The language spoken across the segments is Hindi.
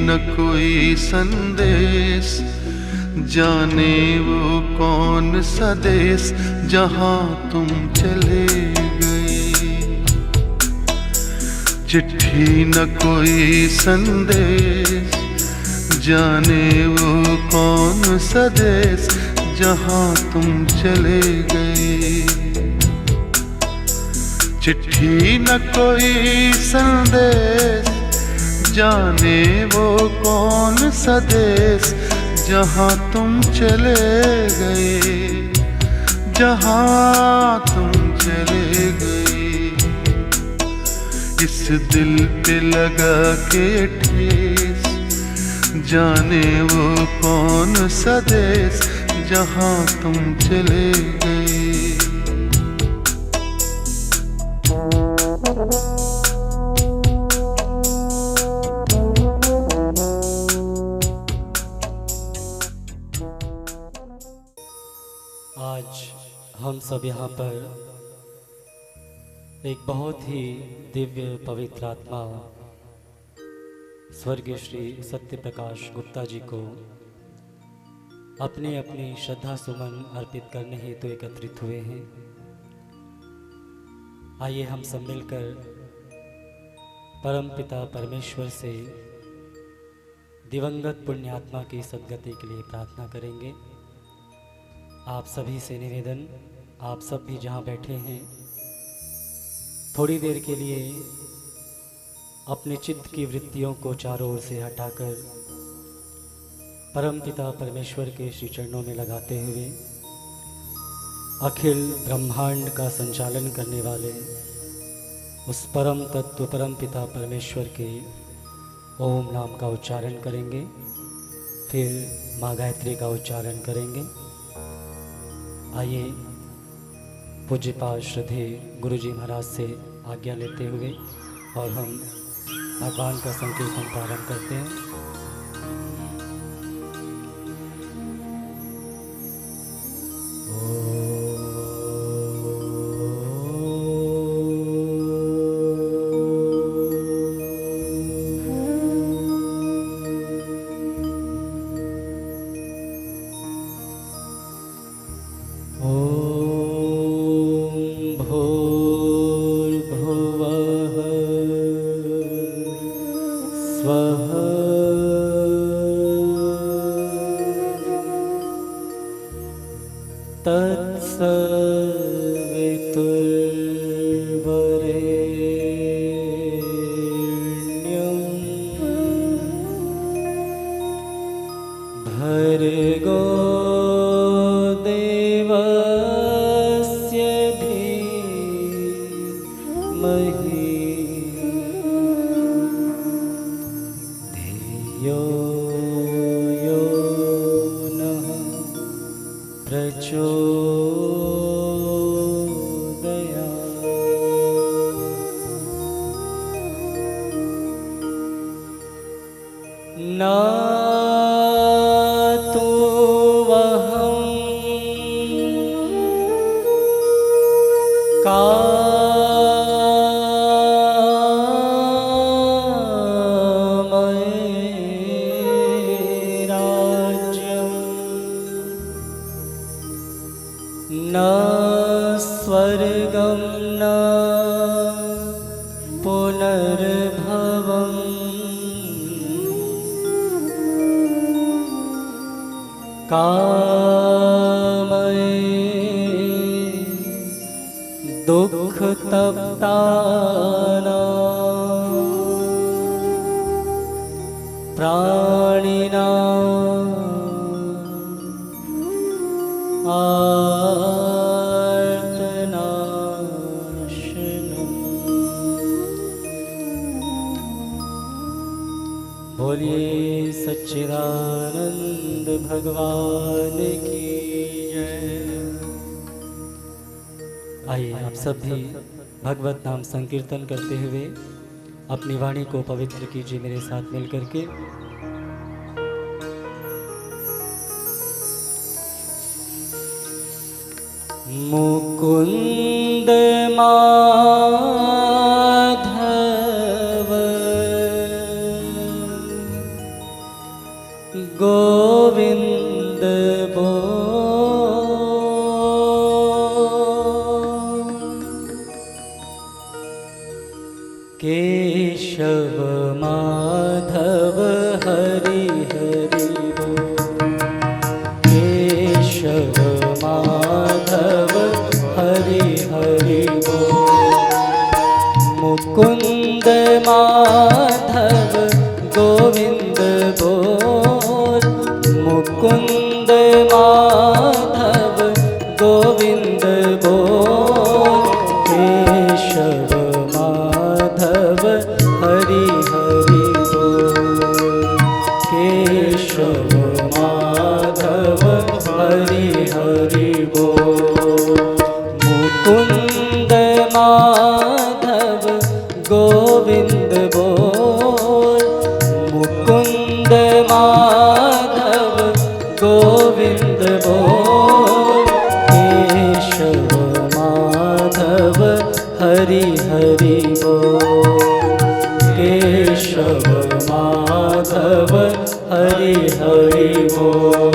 न कोई संदेश, जाने वो कौन सा देश जहां तुम चले गए। चिट्ठी न कोई संदेश, जाने वो कौन सा देश जहां तुम चले गए। चिट्ठी न कोई संदेश, जाने वो कौन सा देश जहां तुम चले गए, जहां तुम चले गए। इस दिल पे लगा के ठेस, जाने वो कौन सा देश जहां तुम चले गए। आज हम सब यहाँ पर एक बहुत ही दिव्य पवित्र आत्मा स्वर्गीय श्री सत्य प्रकाश गुप्ता जी को अपने अपनी श्रद्धा सुमन अर्पित करने हेतु एकत्रित हुए हैं। आइए हम सब मिलकर परमपिता परमेश्वर से दिवंगत पुण्यात्मा की सद्गति के लिए प्रार्थना करेंगे। आप सभी से निवेदन, आप सब भी जहाँ बैठे हैं थोड़ी देर के लिए अपने चित्त की वृत्तियों को चारों ओर से हटाकर परमपिता परमेश्वर के श्री चरणों में लगाते हुए अखिल ब्रह्मांड का संचालन करने वाले उस परम तत्व परमपिता परमेश्वर के ओम नाम का उच्चारण करेंगे, फिर माँ गायत्री का उच्चारण करेंगे। आइए पूज्यपाद श्रद्धेय गुरुजी महाराज से आज्ञा लेते हुए और हम भगवान का संकीर्तन प्रारंभ करते हैं। दुख तप्ताना प्राणिना आर्तनाशनम्। बोलिए सच्चिदानंद भगवान की जय। आइए आप सब भी भगवत नाम संकीर्तन करते हुए अपनी वाणी को पवित्र कीजिए मेरे साथ मिलकर के। मुकुंद माधव गोविंद बोल। केशव माधव हरि हरि बोल। केशव माधव हरि हरि बोल। मुकुंद माधव गोविंद बोल। मुकुंद माधव गोविंद बोल। केशव माधव हरि हरि बोल। केशव माधव हरि हरि बोल। मुकुंद माधव गोविंद बोल। मुकुंद माधव गोविंद बोल। केशव माधव हरि हरि बोल। केशव माधव हरि हरि बोल।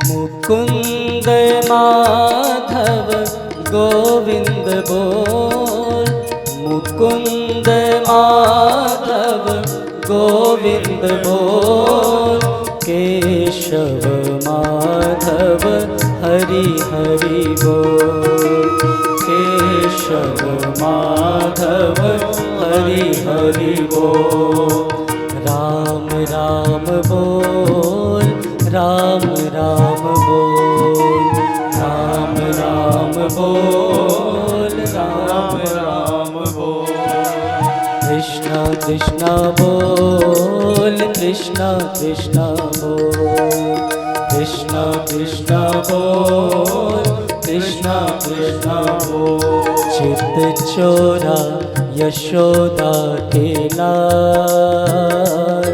मुकुंद माधव गोविंद बोल। मुकुंद माधव गोविंद बोल। केशव माधव हरि हरि बोल। केशव माधव हरि हरि बोल। राम राम बोल। राम राम बोल। राम राम बोल। राम राम बोल। कृष्णा कृष्णा बोल। कृष्णा कृष्णा बोल। कृष्णा कृष्णा बोल। कृष्णा कृष्णा बोल। चित चोरा यशोदा के लाल।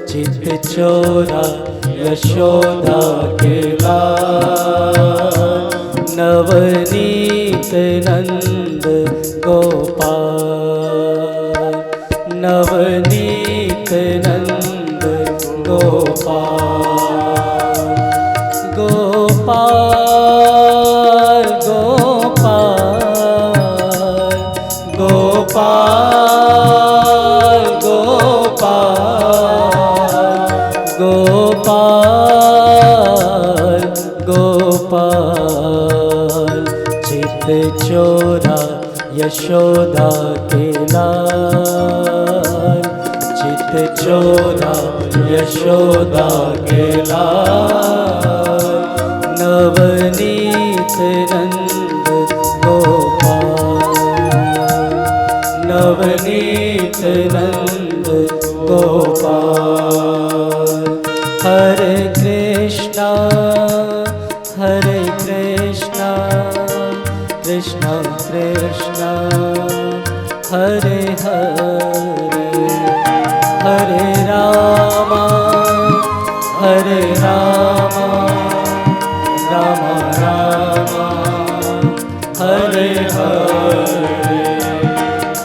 चित चोरा यशोदा के लाल। नवनीत नंद गोपाल। नवनीत नंद गोपाल। गोपाल गोपाल गोपाल गोपाल गोपाल गोपाल। चित चोरा यशोदा के लाल। चित चोरा यशोदा के लाल। नवनीत नंद गोपाल। नवनीत नंद गोपाल। हरे कृष्णा कृष्णा कृष्णा हरे हरे। हरे रामा राम राम हरे हरे।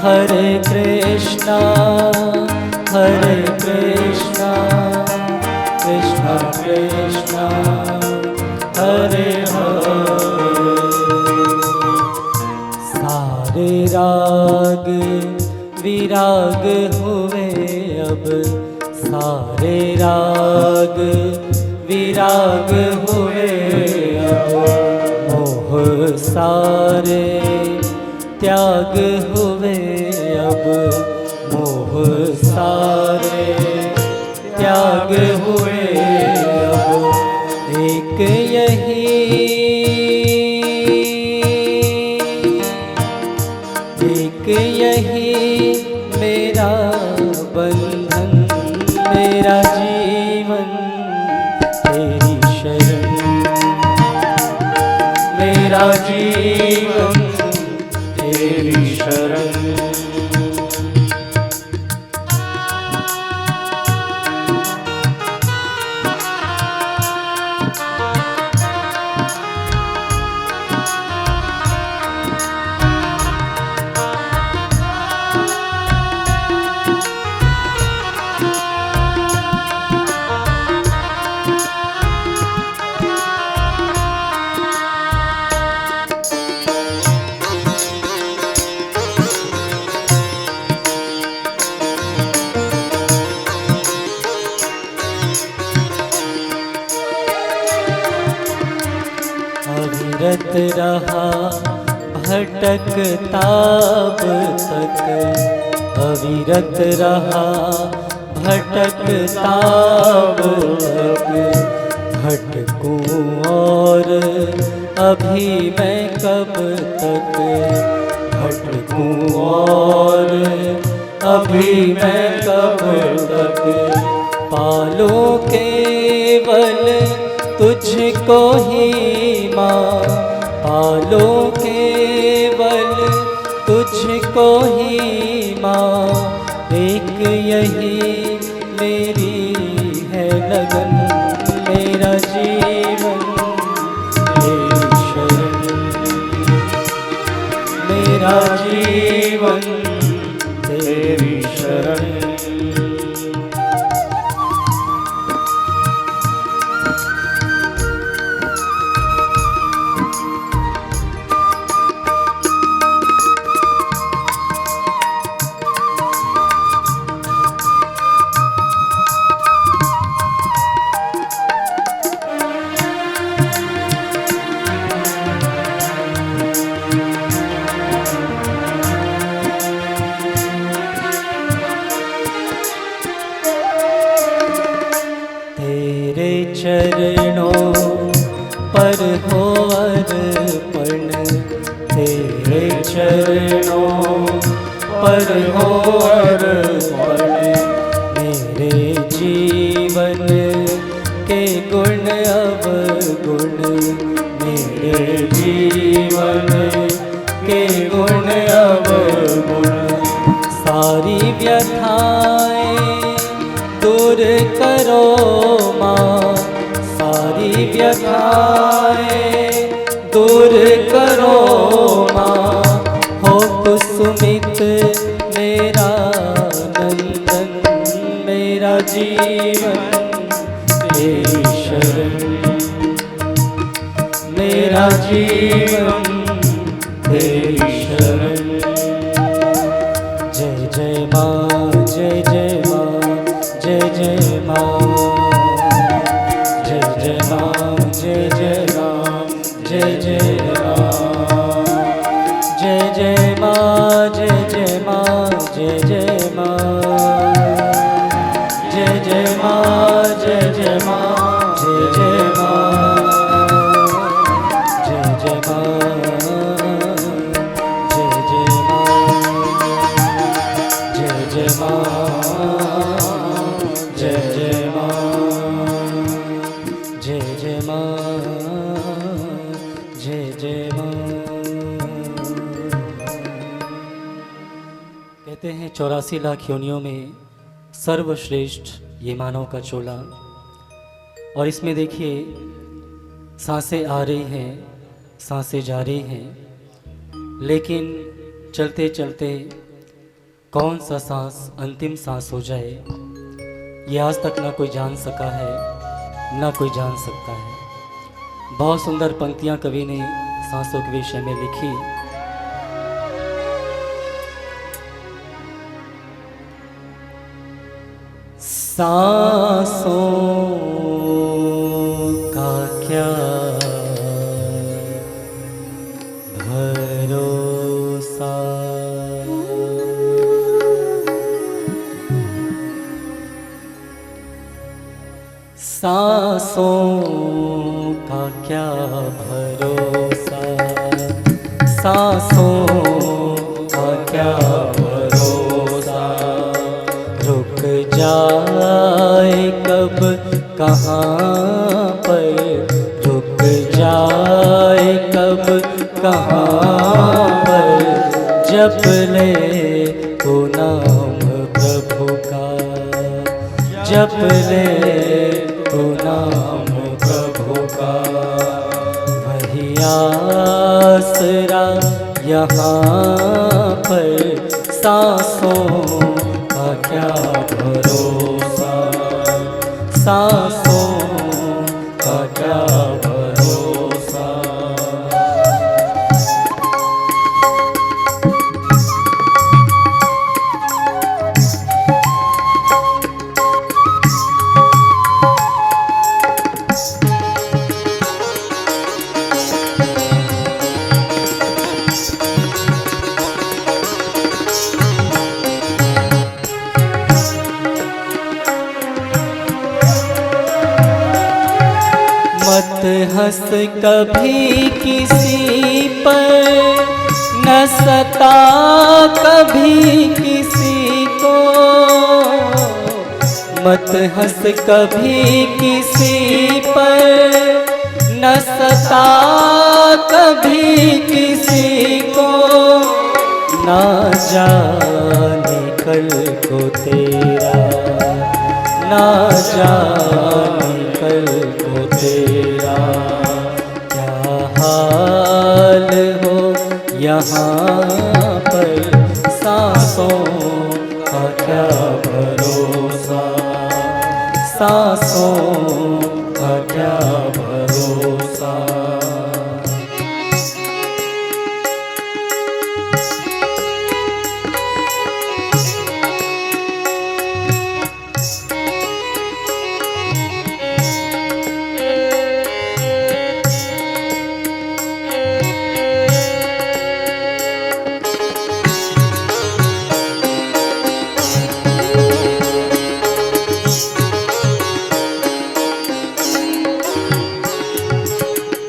हरे कृष्णा कृष्णा कृष्णा हरे हरे। सारे राग विराग हुए अब। सारे राग विराग हुए अब। मोह सारे त्याग हुए अब। मोह सारे त्याग हुए अब। एक यही मेरा मेरा जीवन तेरी शरण, मेरा जीवन तेरी शरण। अविरत रहा भटकता अब तक, अविरत रहा भटकता अब तक। भटकूं और अभी मैं कब तक, भटकूं और अभी मैं कब तक। पालो केवल तुझको ही माँ, पालो केवल तुझको ही माँ। एक यही मेरी है लगन, मेरा जीवन तेरी शरण, मेरा जीवन तेरी शरण। चरणों पर हो अर्पण, तेरे चरणों पर हो अर्पण। मेरे जीवन के गुण अवगुण, मेरे जीवन के गुण अवगुण। सारी व्यथाएं दूर करो माँ, सारी व्यथाएं दूर करो माँ। हो कुसुमित मेरा नंदन, मेरा जीवन तेरी शरण, मेरा जीवन तेरी शरण। जय जय माँ, जय जय माँ, जय जय माँ, जय जय माँ, जय जय माँ, जय जय माँ, जय जय माँ, जय जय माँ, जय जय माँ, जय जय माँ, जय जय माँ, जय जय माँ, जय जय माँ, जय जय माँ, जय जय माँ, जय जय माँ, जय जय माँ। कहते हैं 84 लाख योनियों में सर्वश्रेष्ठ ये मानव का चोला। और इसमें देखिए सांसें आ रही हैं, सांसें जा रही हैं, लेकिन चलते चलते कौन सा सांस अंतिम सांस हो जाए ये आज तक ना कोई जान सका है, ना कोई जान सकता है। बहुत सुंदर पंक्तियां कवि ने सांसों के विषय में लिखी। सांसों का क्या भरोसा, सांसों का क्या भरोसा, सांसों का क्या भरोसा। रुक जा जाए कब कहाँ पर, रुक जाए कब कहाँ पर, जप ले तो नाम प्रभु का, जप ले तो नाम प्रभु का। वही आसरा यहाँ पर, सांसों का क्या भरोसा, सांसों का क्या भरोसा। मत हंस कभी किसी पर, न सता कभी किसी को। मत हंस कभी किसी पर, न सता कभी किसी को। ना जाने कल को तेरा, ना जाने कल को तेरा क्या हाल हो यहाँ पर। सांसों का क्या भरोसा, सांसों का क्या भरोसा।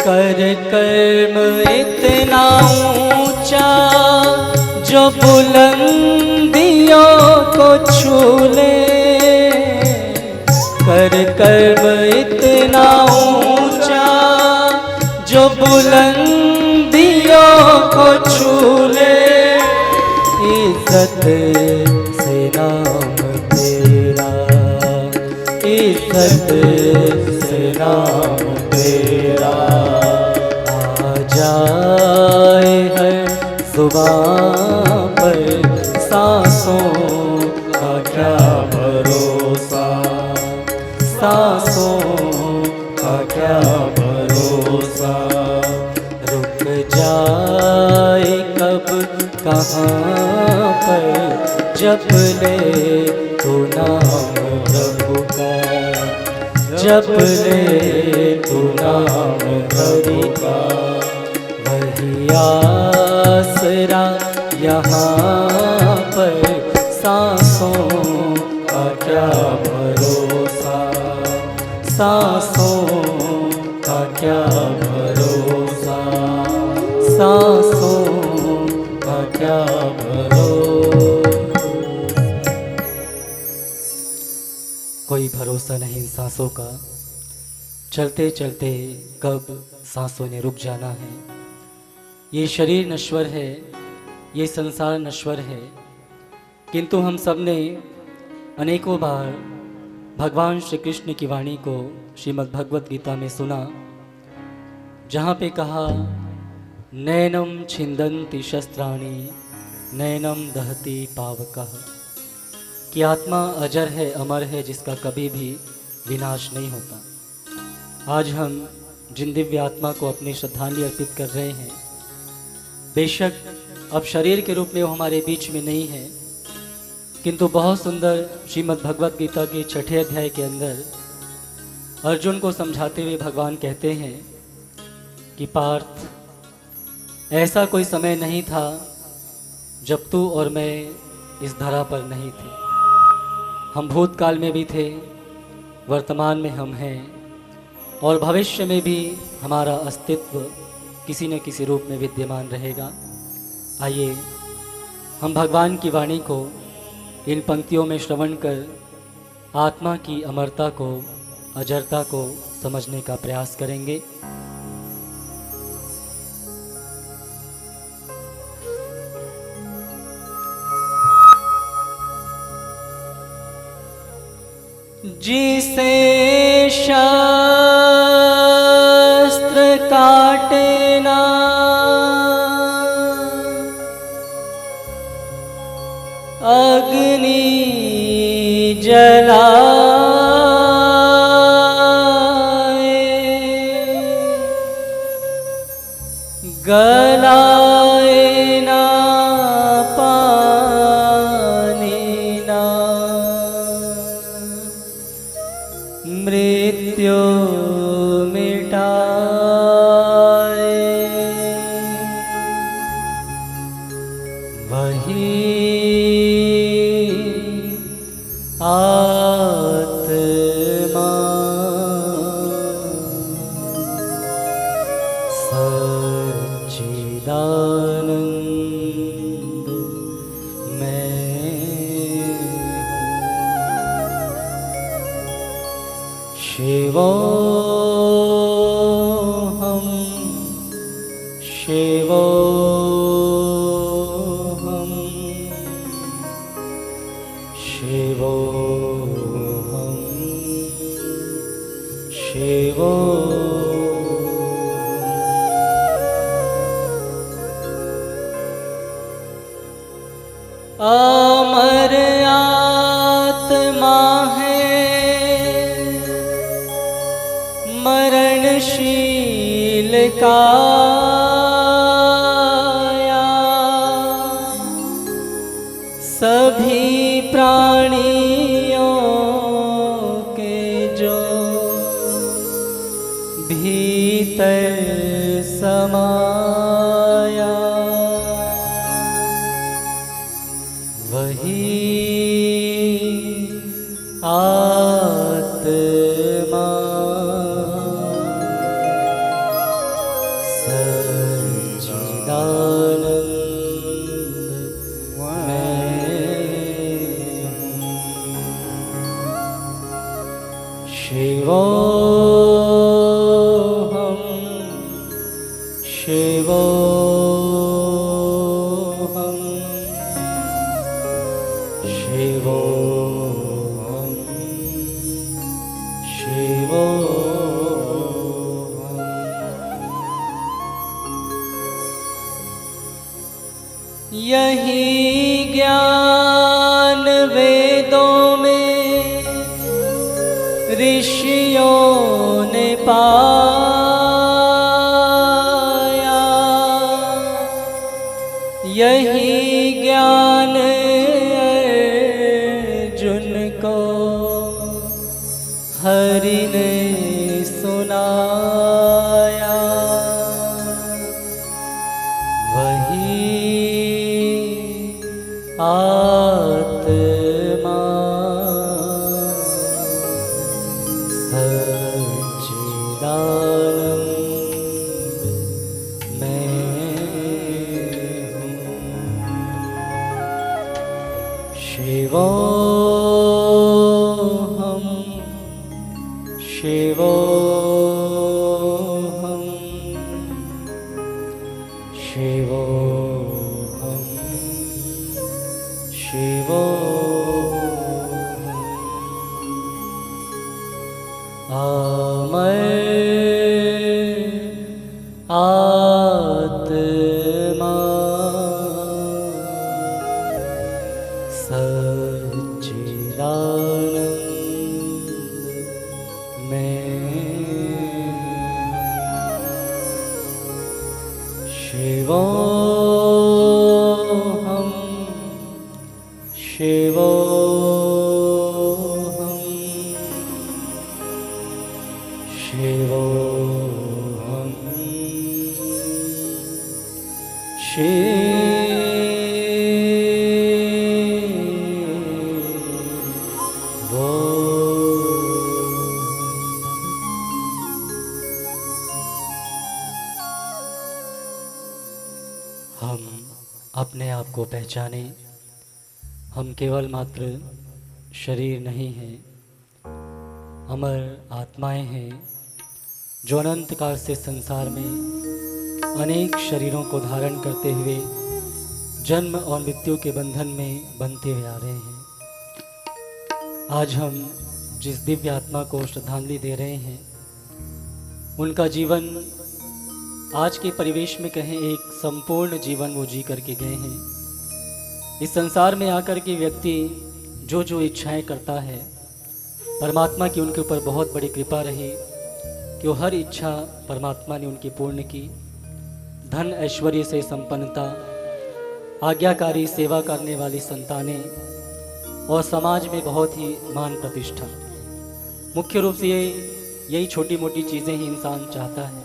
कर कर्म इतना ऊंचा, जो बुलंदियों को छू ले। कर कर्म इतना ऊंचा, जो बुलंदियों को छू ले। इज्जत से नाम तेरा, इज्जत से नाम तेरा आ जाए हर जुबां पर। सांसों का क्या भरोसा, सांसों का क्या भरोसा। रुक जाए कब कहाँ पर, जप ले तो नाम प्रभु का, जप ले तो नाम हरि का। वही आसरा यहाँ पर, सांसों का क्या भरोसा, सांसों का क्या भरोसा, सांसों का क्या भरोसा। कोई भरोसा नहीं इन सांसों का, चलते चलते कब सांसों ने रुक जाना है। ये शरीर नश्वर है, ये संसार नश्वर है, किंतु हम सब ने अनेकों बार भगवान श्री कृष्ण की वाणी को श्रीमद् भगवत गीता में सुना, जहाँ पे कहा नैनम छिंदन्ति शस्त्राणि नैनम दहति पावकः, कि आत्मा अजर है, अमर है, जिसका कभी भी विनाश नहीं होता। आज हम जिन दिव्य आत्मा को अपनी श्रद्धांजलि अर्पित कर रहे हैं, बेशक अब शरीर के रूप में वो हमारे बीच में नहीं है, किंतु बहुत सुंदर श्रीमद् भगवत गीता के 6ठे अध्याय के अंदर अर्जुन को समझाते हुए भगवान कहते हैं कि पार्थ, ऐसा कोई समय नहीं था जब तू और मैं इस धरा पर नहीं थे। हम भूतकाल में भी थे, वर्तमान में हम हैं, और भविष्य में भी हमारा अस्तित्व किसी न किसी रूप में विद्यमान रहेगा। आइए हम भगवान की वाणी को इन पंक्तियों में श्रवण कर आत्मा की अमरता को, अजरता को समझने का प्रयास करेंगे। जिसे शस्त्र काटे ना, अग्नि जलाए, गलाए ना पानी ना, मृत्यु मिटाए, वही आत्मा सच्चिदानंद मैं हूँ। शिवोऽहं शिवोऽहं शिवोऽहं शिवोऽहम्। अमर आत्मा है, मरणशील काया, सभी प्राणियों के जो भीतर समाया, वही आत्मा सच्चिदानंद मैं हूँ। शिवोऽहं शिवोऽहं शिवोऽहं शिवोऽहम्। यही ज्ञान वेदों में ऋषियों ने पाया, यही ज्ञान अर्जुन को हरि ने सुनाया, वही आत्मा सच्चिदानंद मैं हूँ। शिवोऽहं शिवोऽहं शिवोऽहं शिवोऽहम्। अमर आत्मा सच्चिदानंद मैं शिवोऽहं शिवोऽहं शिवोऽहं हम अपने आप को पहचाने। हम केवल मात्र शरीर नहीं हैं, अमर आत्माएं हैं जो अनंत काल से संसार में अनेक शरीरों को धारण करते हुए जन्म और मृत्यु के बंधन में बंधते हुए आ रहे हैं। आज हम जिस दिव्य आत्मा को श्रद्धांजलि दे रहे हैं, उनका जीवन आज के परिवेश में कहें एक संपूर्ण जीवन वो जी करके गए हैं। इस संसार में आकर के व्यक्ति जो जो इच्छाएं करता है, परमात्मा की उनके ऊपर बहुत बड़ी कृपा रही कि वो हर इच्छा परमात्मा ने उनकी पूर्ण की। धन ऐश्वर्य से संपन्नता, आज्ञाकारी सेवा करने वाली संतानें और समाज में बहुत ही मान प्रतिष्ठा। मुख्य रूप से यही छोटी मोटी चीज़ें ही इंसान चाहता है।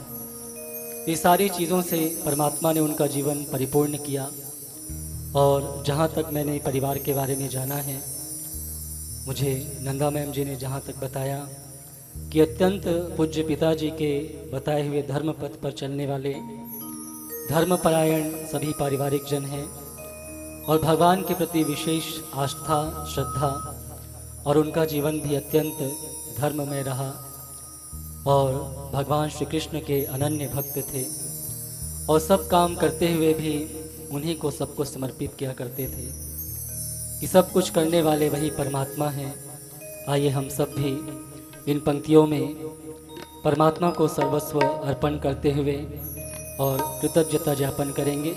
ये सारी चीज़ों से परमात्मा ने उनका जीवन परिपूर्ण किया। और जहाँ तक मैंने परिवार के बारे में जाना है, मुझे नंदा मैम जी ने जहाँ तक बताया कि अत्यंत पूज्य पिताजी के बताए हुए धर्म पथ पर चलने वाले धर्मपरायण सभी पारिवारिक जन हैं और भगवान के प्रति विशेष आस्था, श्रद्धा, और उनका जीवन भी अत्यंत धर्ममय रहा और भगवान श्री कृष्ण के अनन्य भक्त थे और सब काम करते हुए भी उन्हीं को सब कुछ समर्पित किया करते थे कि सब कुछ करने वाले वही परमात्मा हैं। आइए हम सब भी इन पंक्तियों में परमात्मा को सर्वस्व अर्पण करते हुए और कृतज्ञता ज्ञापन करेंगे।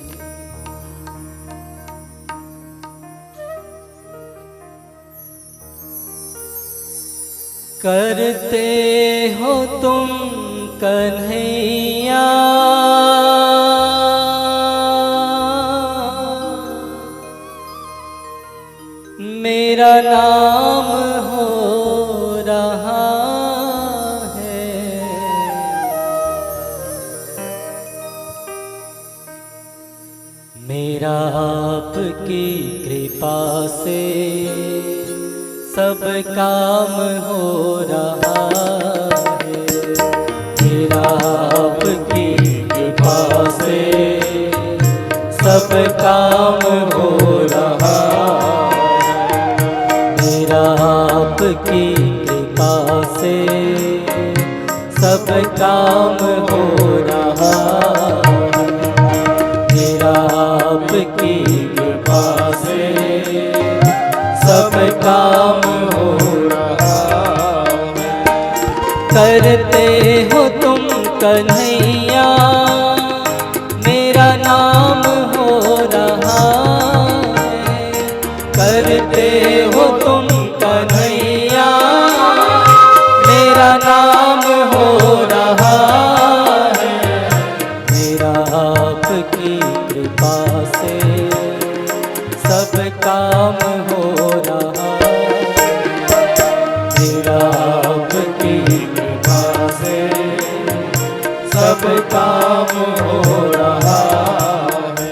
करते हो तुम कन्हैया मेरा नाम हो रहा है, मेरा आपकी कृपा से सब काम हो रहा है, मेरा आपकी कृपा से सब काम हो रहा है, मेरा आपकी कृपा से सब काम हो रहा है, मेरा आपकी कृपा से सब काम हो रहा है। करते हो तुम कन्हैया मेरा नाम हो रहा है, करते हो तुम कन्हैया मेरा नाम हो रहा है, मेरा आपकी कृपा से सब काम हो रहा है, मेरा आपकी कृपा से सब काम हो रहा है।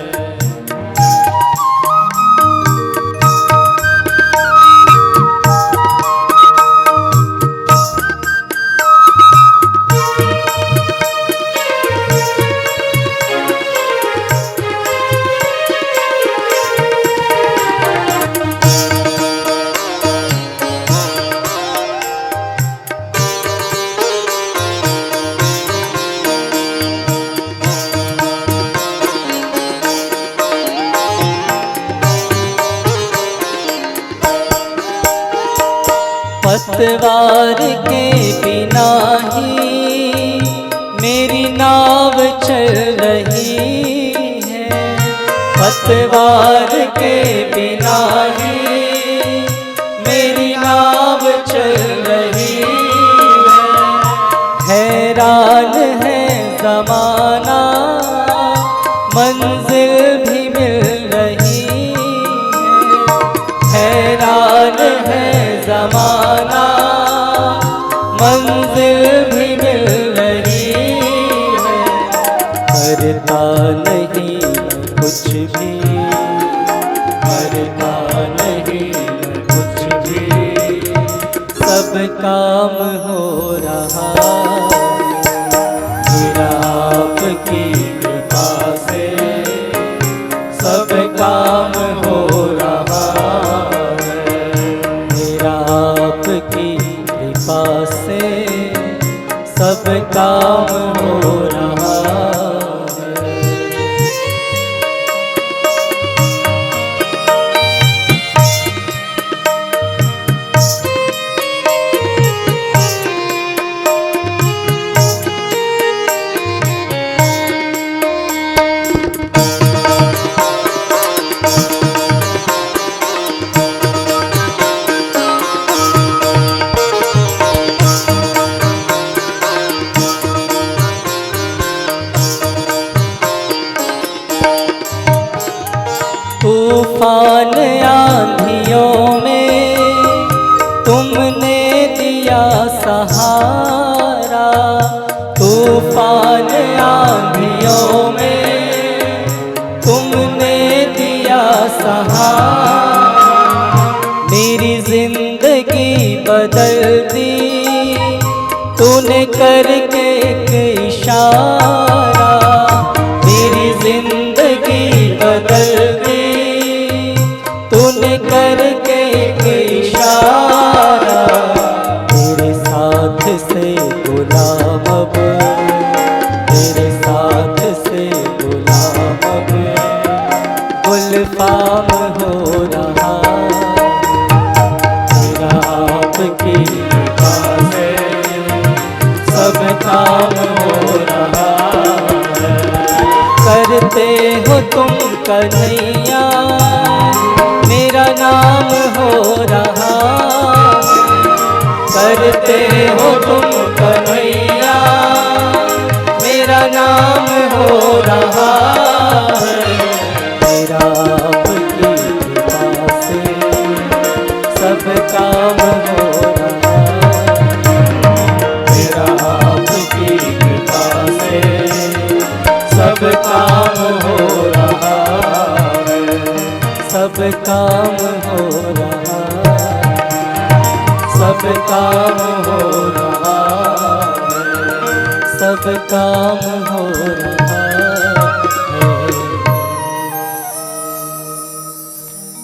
पतवार के बिना ही मेरी नाव चल रही है, पतवार के बिना ही मेरी नाव चल रही है, हैरान है ज़माना मंजिल भी मिल रही है, हैरान है ज़माना मंजिल भी मिल रही है, करता नहीं कुछ भी, करता नहीं कुछ भी, सब काम हो रहा है, मेरा आपकी कृपा से सब काम हो रहा है, मेरा आपकी कृपा से सब काम हो रहा है। तूफान आंधियों में तुमने दिया सहारा, तूफान आंधियों में तुमने दिया सहारा। मेरी जिंदगी बदल दी तूने करके एक इशारा, मेरी जिंदगी बदल दी तूने करके एक इशारा। तेरे साथ से गुलाम अब, तेरे साथ से गुलाम अब गुलफाम हो रहा। तेरा आपकी कृपा से सब काम हो रहा है। करते हो तुम कन्हैया मेरा नाम हो रहा है। करते हो तुम कन्हैया मेरा नाम हो रहा है। तेरा आपकी कृपा से सब काम हो रहा है। तेरा आपकी कृपा से सब काम हो रहा है। सब काम हो रहा, सब काम हो रहा, सब काम हो रहा है।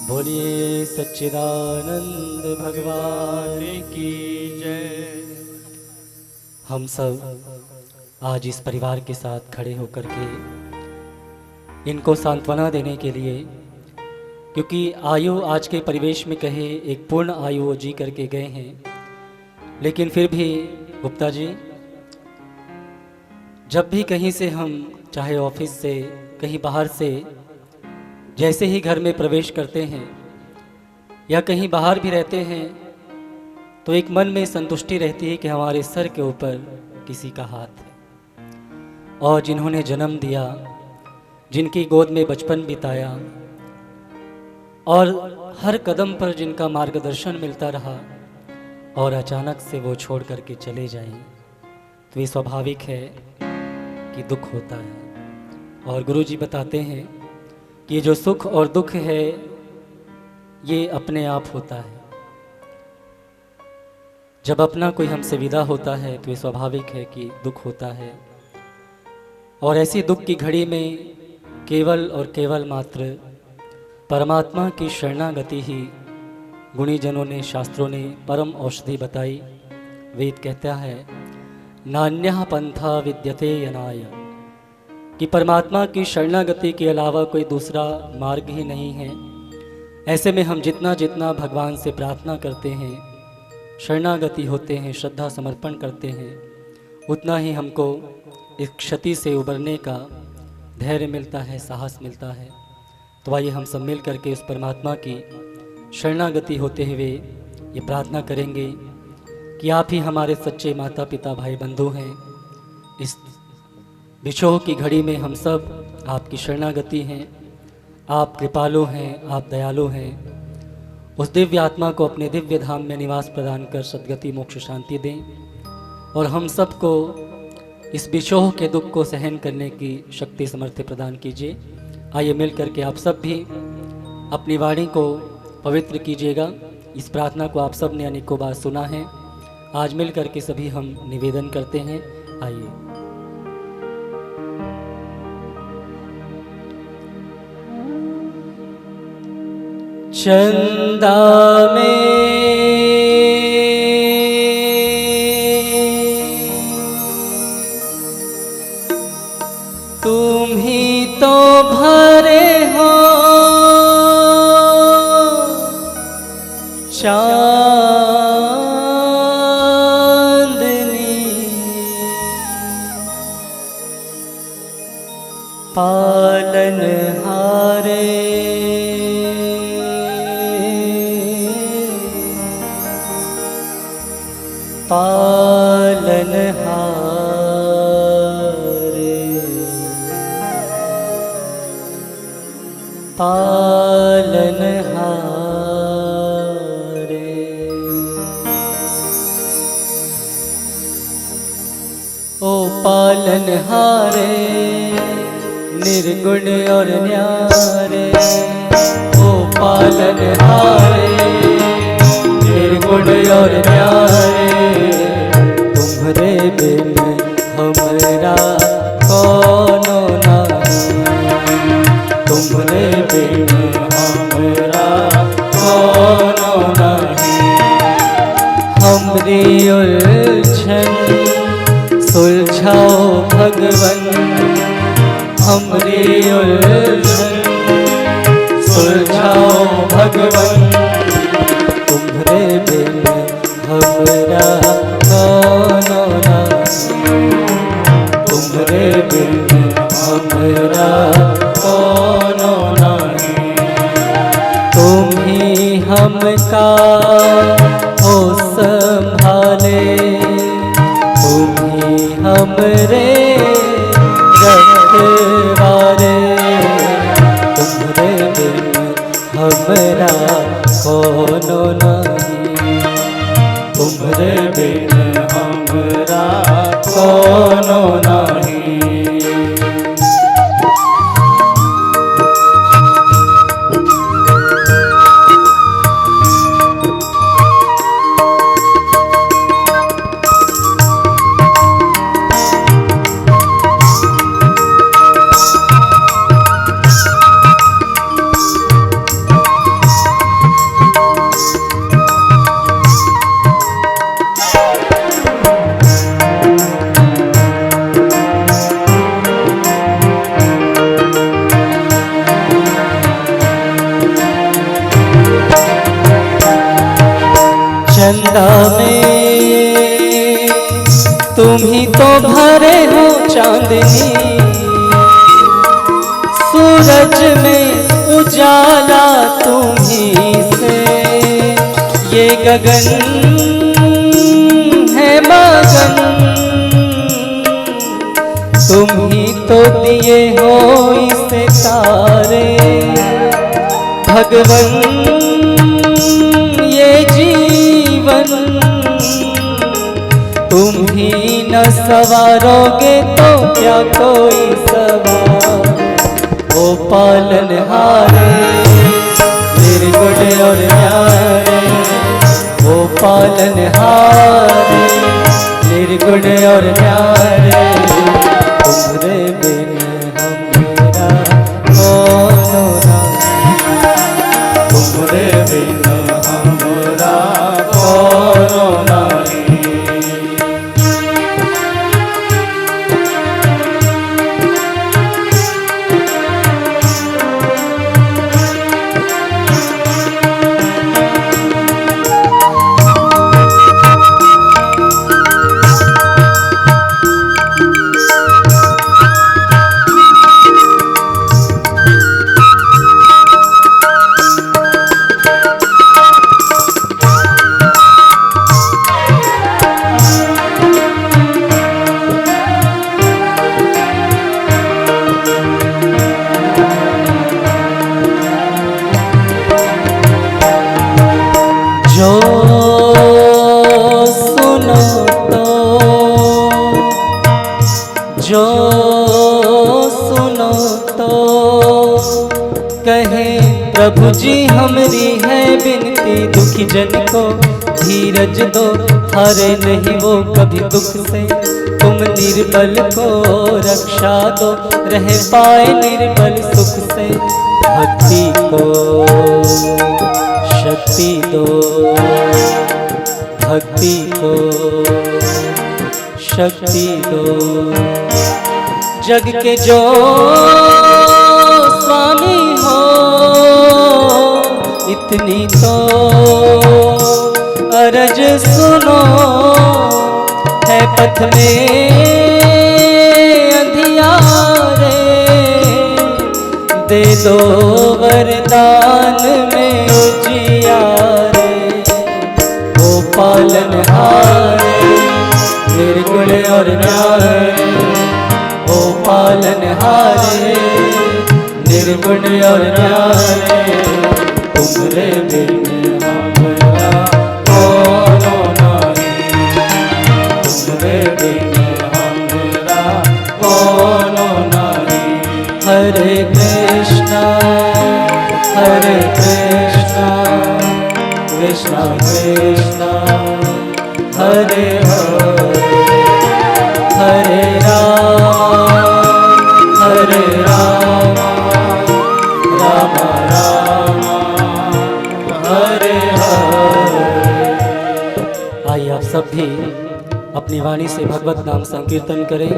बोलिए सच्चिदानंद भगवान की जय। हम सब आज इस परिवार के साथ खड़े होकर के इनको सांत्वना देने के लिए, क्योंकि आयु आज के परिवेश में कहे एक पूर्ण आयु वो जी करके गए हैं, लेकिन फिर भी गुप्ता जी जब भी कहीं से हम चाहे ऑफिस से कहीं बाहर से जैसे ही घर में प्रवेश करते हैं या कहीं बाहर भी रहते हैं तो एक मन में संतुष्टि रहती है कि हमारे सर के ऊपर किसी का हाथ है और जिन्होंने जन्म दिया, जिनकी गोद में बचपन बिताया और हर कदम पर जिनका मार्गदर्शन मिलता रहा और अचानक से वो छोड़ करके चले जाएं तो ये स्वाभाविक है कि दुख होता है। और गुरुजी बताते हैं कि ये जो सुख और दुख है ये अपने आप होता है। जब अपना कोई हमसे विदा होता है तो ये स्वाभाविक है कि दुख होता है। और ऐसी दुख की घड़ी में केवल और केवल मात्र परमात्मा की शरणागति ही गुणीजनों ने, शास्त्रों ने परम औषधि बताई। वेद कहता है नान्यः पंथा विद्यते यनाय, कि परमात्मा की शरणागति के अलावा कोई दूसरा मार्ग ही नहीं है। ऐसे में हम जितना जितना भगवान से प्रार्थना करते हैं, शरणागति होते हैं, श्रद्धा समर्पण करते हैं, उतना ही हमको इस क्षति से उबरने का धैर्य मिलता है, साहस मिलता है। तो आइए हम सब मिल करके उस परमात्मा की शरणागति होते हुए ये प्रार्थना करेंगे कि आप ही हमारे सच्चे माता पिता भाई बंधु हैं। इस विछोह की घड़ी में हम सब आपकी शरणागति हैं। आप कृपालु हैं, आप दयालु हैं। उस दिव्य आत्मा को अपने दिव्य धाम में निवास प्रदान कर सद्गति मोक्ष शांति दें और हम सबको इस विछोह के दुख को सहन करने की शक्ति सामर्थ्य प्रदान कीजिए। आइए मिल करके आप सब भी अपनी वाणी को पवित्र कीजिएगा। इस प्रार्थना को आप सब ने अनेकों बार सुना है, आज मिल करके सभी हम निवेदन करते हैं। आइए। चंदा में पालनहारे पालनहारे ओ पालनहारे निर्गुण और न्यारे ओ पालनहारे निर्गुण और न्यारे तुम्हारे बिन हमरा कोनो नहीं तुम्हारे बिन हमरा कोनो नहीं हमरी उलझन सुलझाओ भगवन हमरी उलझन सुलझाओ भगवन तुम्हारे बिन हमरा कोनो नहीं तुम्हारे बिन हमरा कोनो नहीं तुम ही हमका हो संभाले तुम ही हमरे रखवारे तुम्हारे बिन हमरा कोनो नहीं तुम्हारे बिन हमरा कोनो नहीं। चंदा में तुम ही तो भरे हो चांदनी सूरज में उजाला तुम ही से ये गगन है मगन तुम ही तो दिए हो इसे तारे भगवन ये जीवन तुम ही न सवारोगे तो क्या कोई सवार ओ पालनहारे निर्गुण और न्यारे ओ पालनहारे निर्गुण और न्यारे तुम्हारे बिन हमरा कोनो नहीं तुम्हारे बिन हमरा कोनो नहीं। जो सुनो तो कहे प्रभु जी हमरी है बिनती दुखी जन को धीरज दो हारे नहीं वो कभी दुख से तुम निर्बल को रक्षा दो रह पाए निर्बल सुख से भक्ति को शक्ति दो भक्ति को शक्ति दो जग के जो स्वामी हो इतनी तो अरज सुनो है पथ में अंधियारे दे दो वरदान में उजियारे ओ पालनहारे निर्गुण और न्यारे, ओ पालनहारे निर्गुण और न्यारे, तुमरे बिन हमरा कोनो नहीं, तुमरे बिन हमरा कोनो नहीं। हरे कृष्णा कृष्णा कृष्णा हरे हरे, हरे राम राम राम हरे हरे। आइए आप सब भी अपनी वाणी से भगवत नाम संकीर्तन करें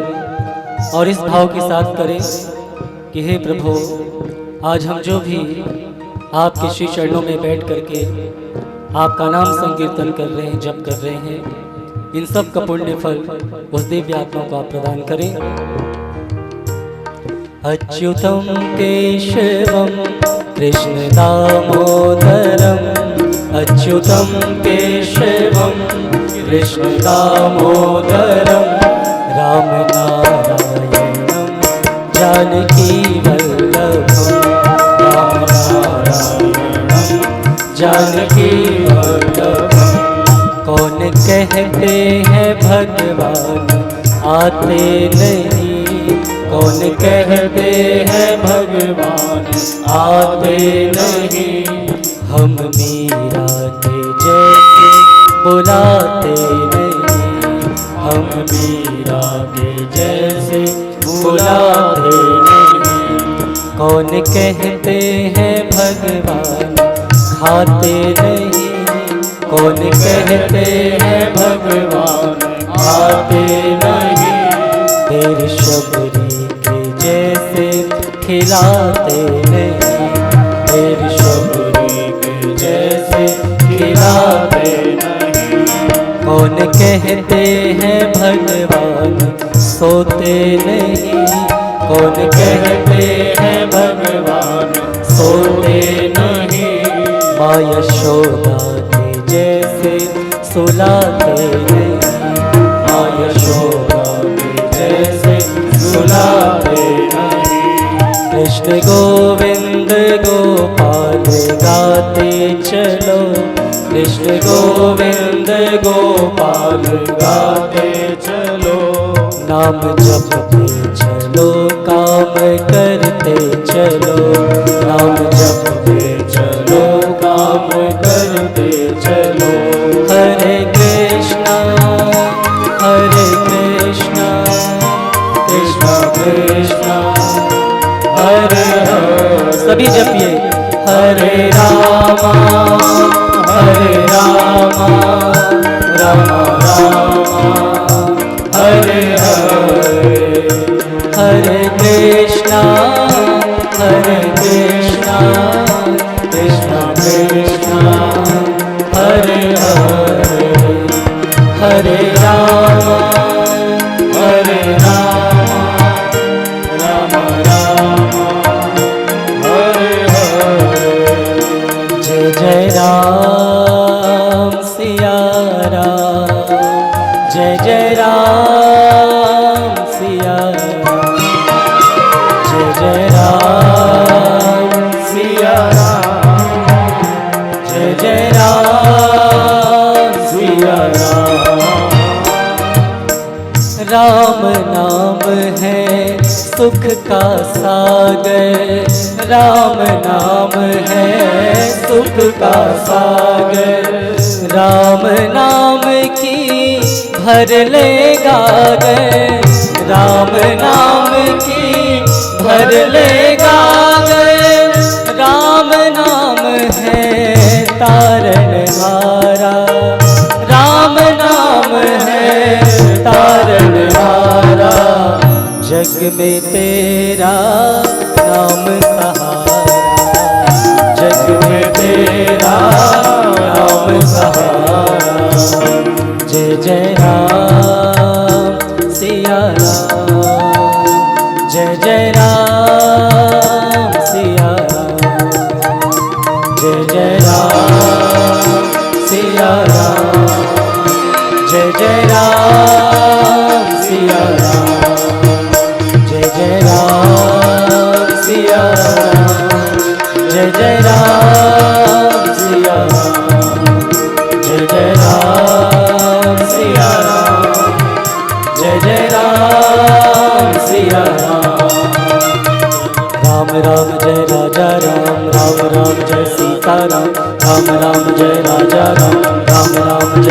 और इस भाव के साथ करें कि हे प्रभु, आज हम जो भी आपके श्री चरणों में बैठ करके आपका नाम संकीर्तन कर रहे हैं, जप कर रहे हैं, इन सब का पुण्य फल उस दिव्य आत्मा को आप प्रदान करें। अच्युतम केशवम कृष्ण दामोदरम, अच्युतम केशवम कृष्ण दामोदरम, राम नारायणम जानकी वल्लभम, राम नारायणम जानकी वल्लभम। कौन कहते हैं भगवान आते नहीं, कौन कहते हैं भगवान आते नहीं, हम मीरा के जैसे बुलाते नहीं, हम मीरा के जैसे बुलाते नहीं। कौन कहते हैं भगवान खाते नहीं, कौन कहते हैं भगवान आते नहीं, फिर शबरी के जैसे खिलाते नहीं, फिर शबरी के जैसे खिलाते नहीं। कौन कहते हैं भगवान सोते नहीं, कौन कहते हैं भगवान सोते नहीं, माँ यशोदा के जैसे सुलाते नहीं, माँ यशोदा के जैसे सुलाते नहीं। कृष्ण गोविंद गोपाल गाते चलो, कृष्ण गोविंद गोपाल गाते चलो, नाम जपते चलो काम करते चलो, नाम जपते चलो काम करते चलो। हरे कृष्णा कृष्णा कृष्णा हरे हरे, सभी जपिए हरे रामा राम राम हरे हरे, हरे कृष्णा कृष्णा कृष्णा हरे हरे, हरे राम राम हरे हरे। जय जय राम सिया राम, जय जय राम सिया राम, जय जय राम सिया राम, जय जय राम सिया राम। राम नाम है सुख का सागर, राम नाम है सुख का सागर, राम नाम की भर ले गागर, राम नाम की भर ले गागर, राम नाम है तारनहारा, राम नाम है तारनहारा, जग में तेरा नाम सहारा, जग में तेरा नाम सहारा। जय जय राम सिया राम, जय जय राम सिया राम, जय जय राम सिया राम,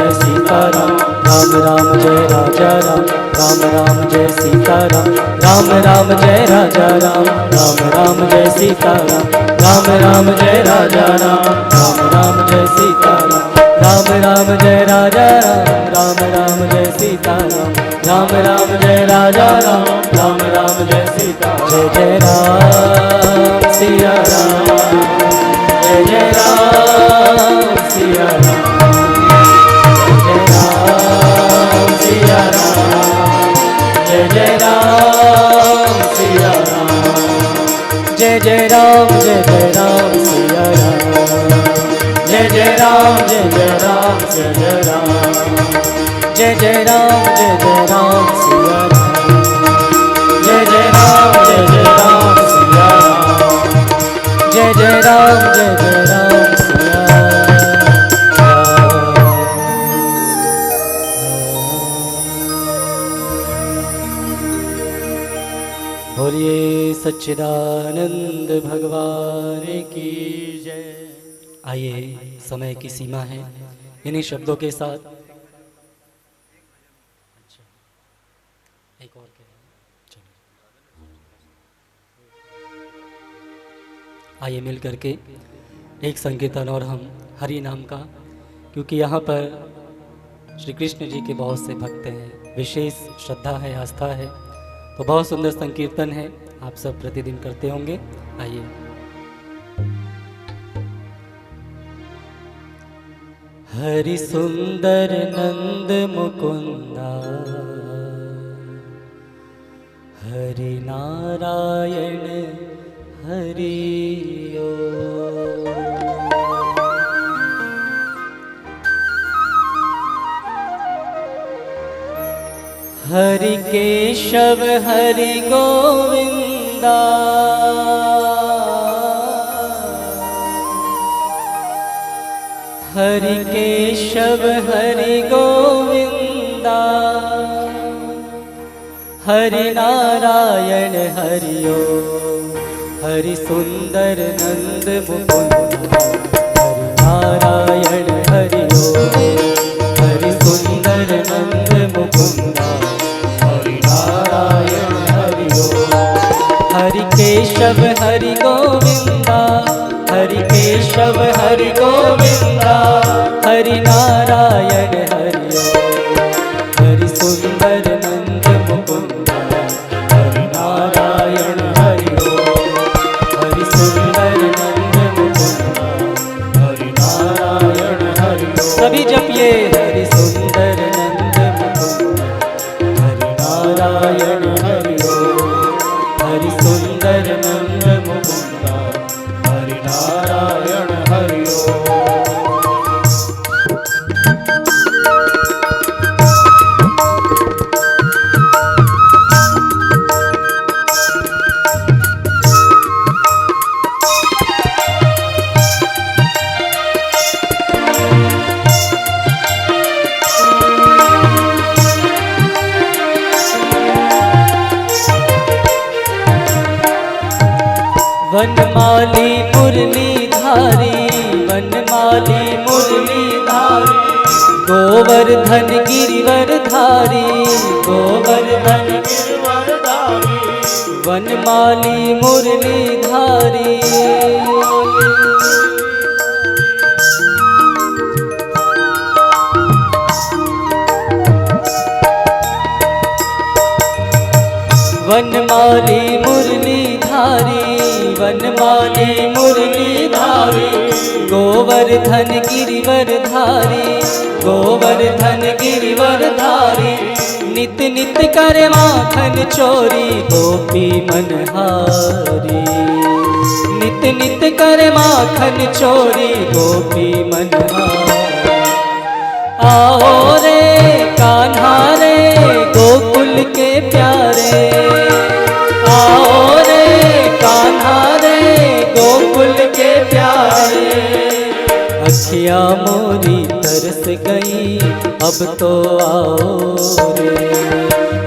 जय सीताराम, राम राम जय राजा राम, राम राम जय सीताराम, राम राम जय राजा राम, राम राम जय सीताराम, राम राम जय राजा राम, राम राम जय सीताराम, राम राम जय राजा राम, राम राम जय सीताराम, राम राम जय राजा राम, राम राम जय सीताराम। जय जय राम सिया राम, जय जय राम सिया राम, जय राम सिया राम, जय जय राम सिया राम, जय जय राम सिया राम, जय जय राम जय जय राम, जय जय राम सिया राम, जय जय राम सिया राम, जय जय राम सिया राम। बोलिए सच्चिदानंद भगवान की जय। आइए, समय की सीमा है, इन्हीं शब्दों के साथ एक और आइए मिल करके एक संकीर्तन और हम हरि नाम का, क्योंकि यहाँ पर श्री कृष्ण जी के बहुत से भक्त हैं, विशेष श्रद्धा है, आस्था है, तो बहुत सुंदर संकीर्तन है, आप सब प्रतिदिन करते होंगे। आइए। हरि सुंदर नंद मुकुंदा, हरि नारायण हरि ओम। हरि केशव हरि गोविंदा, हरि केशव हरि गोविंदा, हरि नारायण हरि ओम। हरि सुंदर नंद मुकुंदा, हरि नारायण हरि ओम। हरि सुंदर नंद मुकुंदा, हरि नारायण हरि ओम। हरि केशव हरि गोविंदा, हरि केशव हरि गोविंदा, हरि नारायण हरि ओम। हरि सुंदर नंद मुकुंदा, हरि नारायण हरि ओम। हरि सुंदर नंद मुकुंदा, हरि नारायण हरि ओम। सभी जपिए हरि सुंदर नंद मुकुंदा, हरि नारायण हरि ओम। हरि सुंदर नंद मुकुंदा, हरि नारायण हरि ओम। वनमाली मुरलीधारी, वनमाली मुरलीधारी, गोवर्धन गिरिवरधारी, गोवर्धन गिरिवरधारी, वनमाली मुरलीधारी। वनमाली मुरलीधारी, वनमाली मुरलीधारी, गोवर्धन गिरिवरधारी, गोवर्धन गिरिवरधारी। नित नित करे माखन चोरी, गोपी मनहारी। नित नित करे माखन चोरी, गोपी मनहारी। आओ रे कान्हा रे गोकुल के प्यारे, आओ रे कान्हा रे गोकुल के प्यारे। अखियाँ मोरी तरस गई, अब तो आओ रे।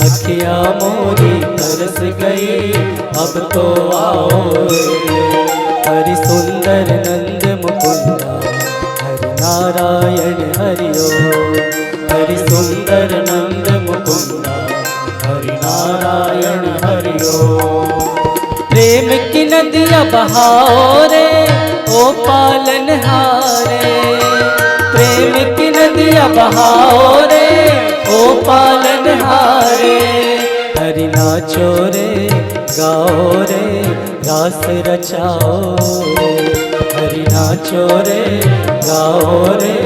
अखियाँ मोरी तरस गई, अब तो आओ रे। हरि सुंदर नंद मुकुंदा, हरि नारायण हरि ओम। हरि सुंदर नंद मुकुंदा हरि नारायण हरि ओम। प्रेम की नदियाँ बहाओ रे ओ पालनहारे, प्रेम की नदियाँ बहाओ रे ओ पालनहारे। हरि नाचो रे गाओ रे रास रचाओ रे, हरि नाचो रे गाओ रे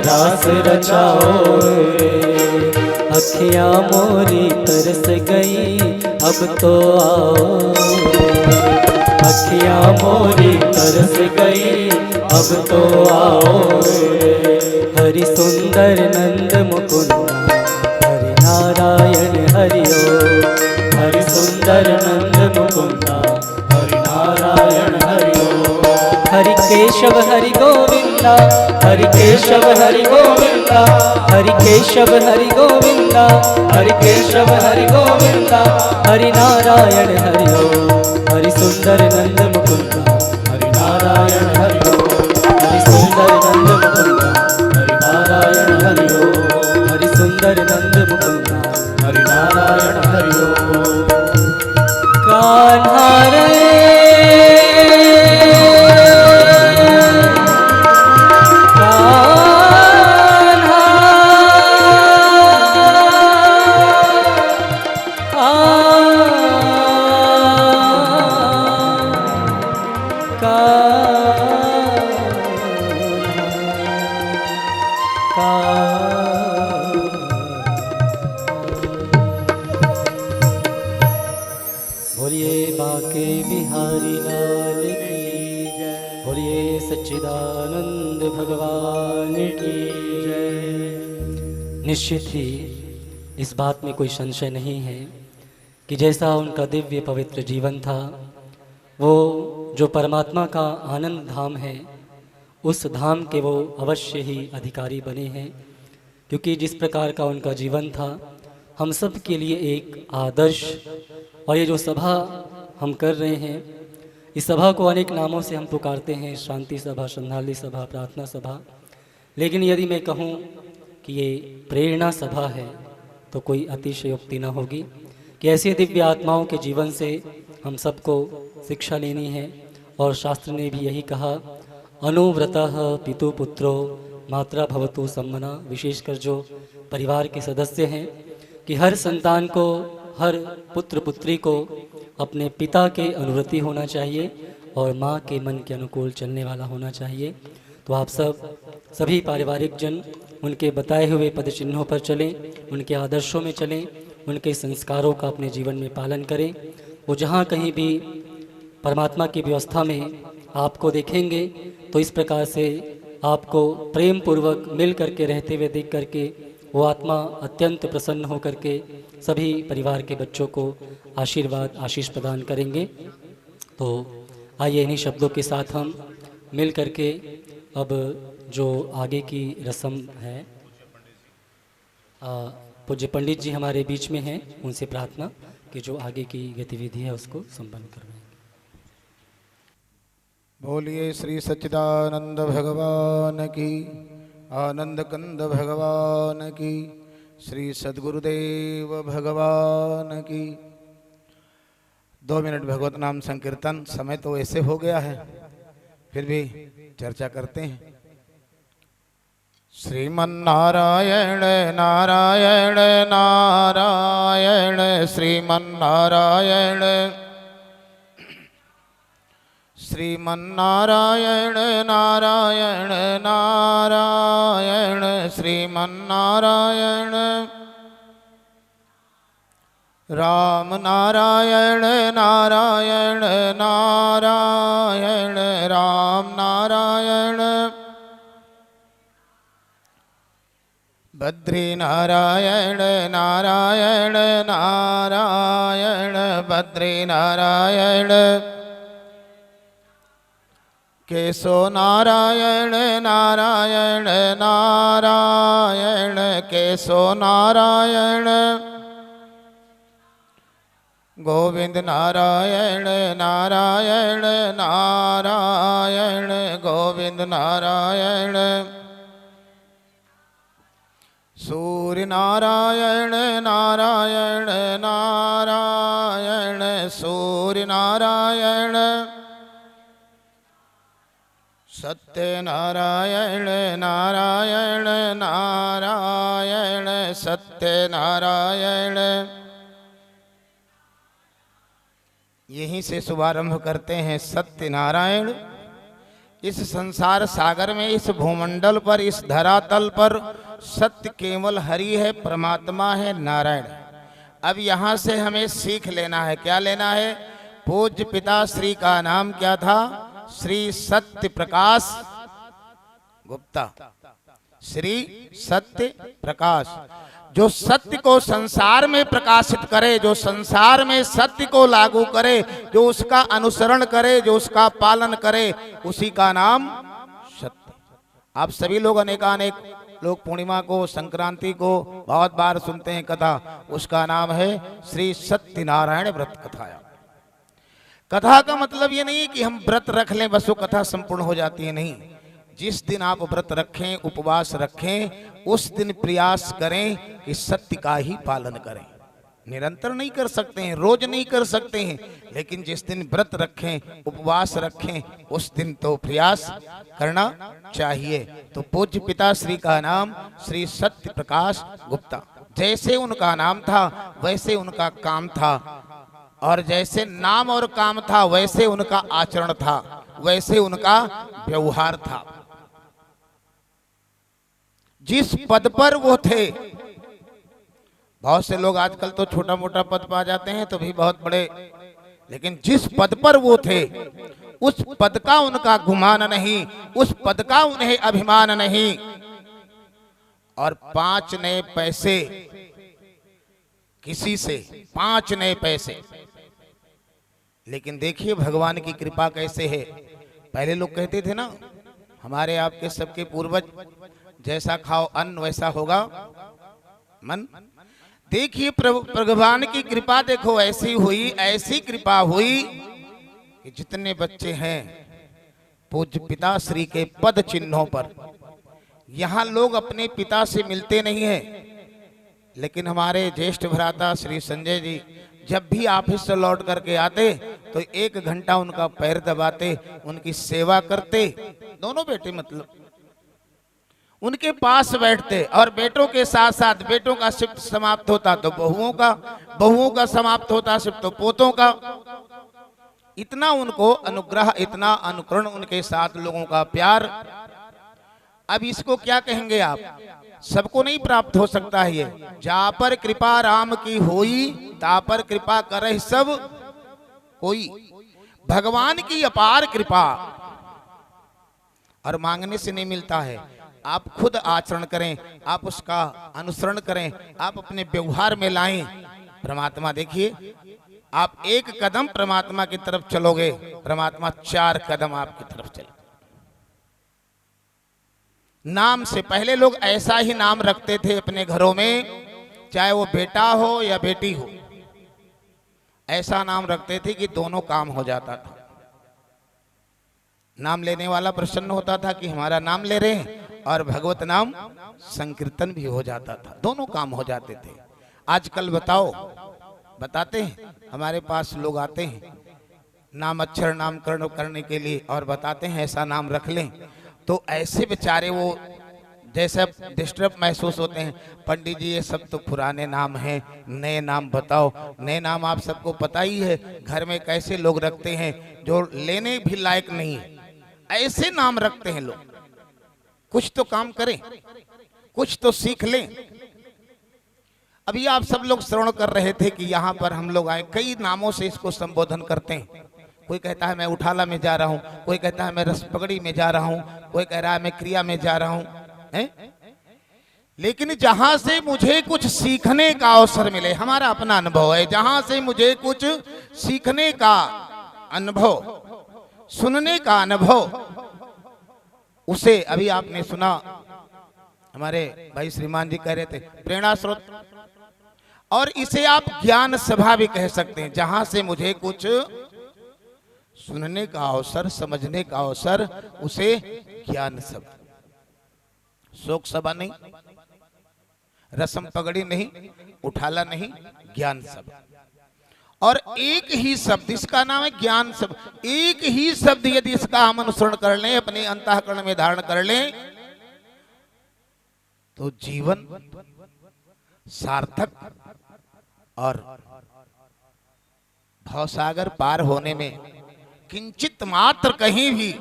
रास रचाओ रे। अखियाँ मोरी तरस गई अब तो आओ, अखियाँ मोरी तरस गई अब तो आओ रे। हरि सुंदर नंद मुकुंदा हरि नारायण हरि ओम। हरि सुंदर नंद मुकुंदा हरि नारायण हरि ओम। हरि केशव हरि गोविंदा हरि केशव हरि गोविंदा हरि केशव हरि गोविंदा हरि केशव हरि गोविंदा हरि नारायण हरि ओम। हरि सुंदर नंद मुकुंदा हरि नारायण हरि ओम। हरि सुंदर नंद मुकुंदा हरि नारायण हरि ओम। हरि सुंदर नंद मुकुंदा हरि नारायण हरि ओम। कान्हा रे बोलिए बाके बिहारी लाल की जय। बोलिए सच्चिदानंद भगवान की जय। निश्चित ही इस बात में कोई संशय नहीं है कि जैसा उनका दिव्य पवित्र जीवन था, वो जो परमात्मा का आनंद धाम है, उस धाम के वो अवश्य ही अधिकारी बने हैं। क्योंकि जिस प्रकार का उनका जीवन था, हम सब के लिए एक आदर्श। और ये जो सभा हम कर रहे हैं, इस सभा को अनेक नामों से हम पुकारते हैं, शांति सभा, श्रद्धांजलि सभा, प्रार्थना सभा। लेकिन यदि मैं कहूँ कि ये प्रेरणा सभा है तो कोई अतिशयोक्ति न होगी कि ऐसे दिव्य आत्माओं के जीवन से हम सबको शिक्षा लेनी है। और शास्त्र ने भी यही कहा, अनुव्रतः पितु पुत्रो मात्रा भवतु सम्मना। विशेषकर जो परिवार के सदस्य हैं कि हर संतान को, हर पुत्र पुत्री को अपने पिता के अनुव्रती होना चाहिए और माँ के मन के अनुकूल चलने वाला होना चाहिए। तो आप सभी पारिवारिक जन उनके बताए हुए पद चिन्हों पर चलें, उनके आदर्शों में चलें, उनके संस्कारों का अपने जीवन में पालन करें। वो जहाँ कहीं भी परमात्मा की व्यवस्था में आपको देखेंगे तो इस प्रकार से आपको प्रेम पूर्वक मिल करके रहते हुए देख करके वो आत्मा अत्यंत प्रसन्न होकर के सभी परिवार के बच्चों को आशीर्वाद आशीष प्रदान करेंगे। तो आइए इन्हीं शब्दों के साथ हम मिल करके अब जो आगे की रस्म है, पूज्य पंडित जी हमारे बीच में हैं, उनसे प्रार्थना कि जो आगे की गतिविधि है उसको संपन्न करवाएं। बोलिए श्री सच्चिदानंद भगवान की, आनंद कंद भगवान की, श्री सद्गुरुदेव भगवान की। 2 मिनट भगवत नाम संकीर्तन। समय तो ऐसे हो गया है, फिर भी चर्चा करते हैं। श्रीमन्नारायण नारायण नारायण श्रीमन्नारायण, श्रीमन्नारायण नारायण नारायण श्रीमन्नारायण। राम नारायण नारायण नारायण राम नारायण। बद्री नारायण नारायण नारायण बद्री नारायण। केशो नारायण नारायण नारायण केशो नारायण। गोविंद नारायण नारायण नारायण गोविंद नारायण। सूर्य नारायण नारायण नारायण सूर्य नारायण सत्य नारायण नारायण नारायण सत्य नारायण। यहीं से शुभारंभ करते हैं सत्य नारायण। इस संसार सागर में, इस भूमंडल पर, इस धरातल पर सत्य केवल हरि है, परमात्मा है, नारायण। अब यहाँ से हमें सीख लेना है। क्या लेना है? पूज्य पिता श्री का नाम क्या था? श्री सत्य प्रकाश गुप्ता। श्री सत्य प्रकाश, जो सत्य को संसार में प्रकाशित करे, जो संसार में सत्य को लागू करे, जो उसका अनुसरण करे, जो उसका पालन करे, उसी का नाम सत्य। आप सभी लोग अनेकानेक लोग पूर्णिमा को, संक्रांति को बहुत बार सुनते हैं कथा। उसका नाम है श्री सत्यनारायण व्रत कथा। कथा का मतलब ये नहीं कि हम व्रत रख लें बस वो कथा संपूर्ण हो जाती है, नहीं। जिस दिन आप व्रत रखें, उपवास रखें, उस दिन प्रयास करें कि सत्य का ही पालन करें। निरंतर नहीं कर सकते हैं, रोज नहीं कर सकते हैं, लेकिन जिस दिन व्रत रखें, उपवास रखें, उस दिन तो प्रयास करना चाहिए। तो पूज्य पिता श्री का नाम श्री सत्य प्रकाश गुप्ता। जैसे उनका नाम था वैसे उनका काम था, और जैसे नाम और काम था वैसे उनका आचरण था, वैसे उनका व्यवहार था। जिस पद पर वो थे, बहुत से लोग आजकल तो छोटा मोटा पद पा जाते हैं तो भी बहुत बड़े, लेकिन जिस पद पर वो थे उस पद का उनका गुमान नहीं, उस पद का उन्हें अभिमान नहीं। और 5 नए पैसे किसी से, 5 नए पैसे। लेकिन देखिए भगवान की कृपा कैसे है। पहले लोग कहते थे ना, हमारे आपके सबके पूर्वज, जैसा खाओ अन्न वैसा होगा मन। देखिए भगवान की कृपा देखो ऐसी हुई, ऐसी कृपा हुई कि जितने बच्चे हैं पूज्य पिता श्री के पद चिन्हों पर, यहाँ लोग अपने पिता से मिलते नहीं हैं, लेकिन हमारे ज्येष्ठ भ्राता श्री संजय जी जब भी ऑफिस से लौट करके आते तो 1 घंटा उनका पैर दबाते, उनकी सेवा करते। दोनों बेटे मतलब उनके पास बैठते, और बेटों के साथ साथ बेटों का शिफ्ट समाप्त होता तो बहुओं का, बहुओं का समाप्त होता शिफ्ट तो पोतों का। इतना उनको अनुग्रह, इतना अनुकरण, उनके साथ लोगों का प्यार। अब इसको क्या कहेंगे आप? सबको नहीं प्राप्त हो सकता है ये। जा पर कृपा राम की होई, ता पर कृपा करे सब कोई। भगवान की अपार कृपा, और मांगने से नहीं मिलता है। आप खुद आचरण करें, आप उसका अनुसरण करें, आप अपने व्यवहार में लाएं परमात्मा। देखिए आप 1 कदम परमात्मा की तरफ चलोगे, परमात्मा 4 कदम आपकी तरफ चले। नाम से पहले लोग ऐसा ही नाम रखते थे अपने घरों में, चाहे वो बेटा हो या बेटी हो, ऐसा नाम रखते थे कि दोनों काम हो जाता था। नाम लेने वाला प्रसन्न होता था कि हमारा नाम ले रहे हैं, और भगवत नाम संकीर्तन भी हो जाता था, दोनों काम हो जाते थे। आजकल बताओ, बताते हैं, हमारे पास लोग आते हैं नाम अक्षर नामकरण करने के लिए और बताते हैं ऐसा नाम रख लें, तो ऐसे बेचारे वो जैसे डिस्टर्ब महसूस होते हैं। पंडित जी ये सब तो पुराने नाम हैं, नए नाम बताओ। नए नाम आप सबको पता ही है घर में कैसे लोग रखते हैं जो लेने भी लायक नहीं है, ऐसे नाम रखते हैं लोग। कुछ तो काम करें, कुछ तो सीख लें। अभी आप सब लोग श्रवण कर रहे थे कि यहाँ पर हम लोग आए, कई नामों से इसको संबोधन करते हैं। कोई कहता है मैं उठाला में जा रहा हूँ, कोई कहता है मैं रसपगड़ी में जा रहा हूँ, कोई कह रहा है मैं क्रिया में जा रहा हूँ। लेकिन जहां से मुझे कुछ सीखने का अवसर मिले, हमारा अपना अनुभव है, जहां से मुझे कुछ सीखने का अनुभव, सुनने का अनुभव, उसे अभी आपने सुना, हमारे भाई श्रीमान जी कह रहे थे प्रेरणा स्रोत, और इसे आप ज्ञान सभा भी कह सकते हैं। जहां से मुझे कुछ सुनने का अवसर, समझने का अवसर, उसे ज्ञान सभा, शोक सभा नहीं। रसम पगड़ी नहीं, उठाला नहीं, ज्ञान शब्द। और एक ही शब्द, इसका नाम है ज्ञान शब्द। एक ही शब्द यदि इसका हम अनुसरण कर लें, अपने अंतःकरण में धारण कर लें, तो जीवन सार्थक और भवसागर पार होने में किंचित मात्र कहीं भी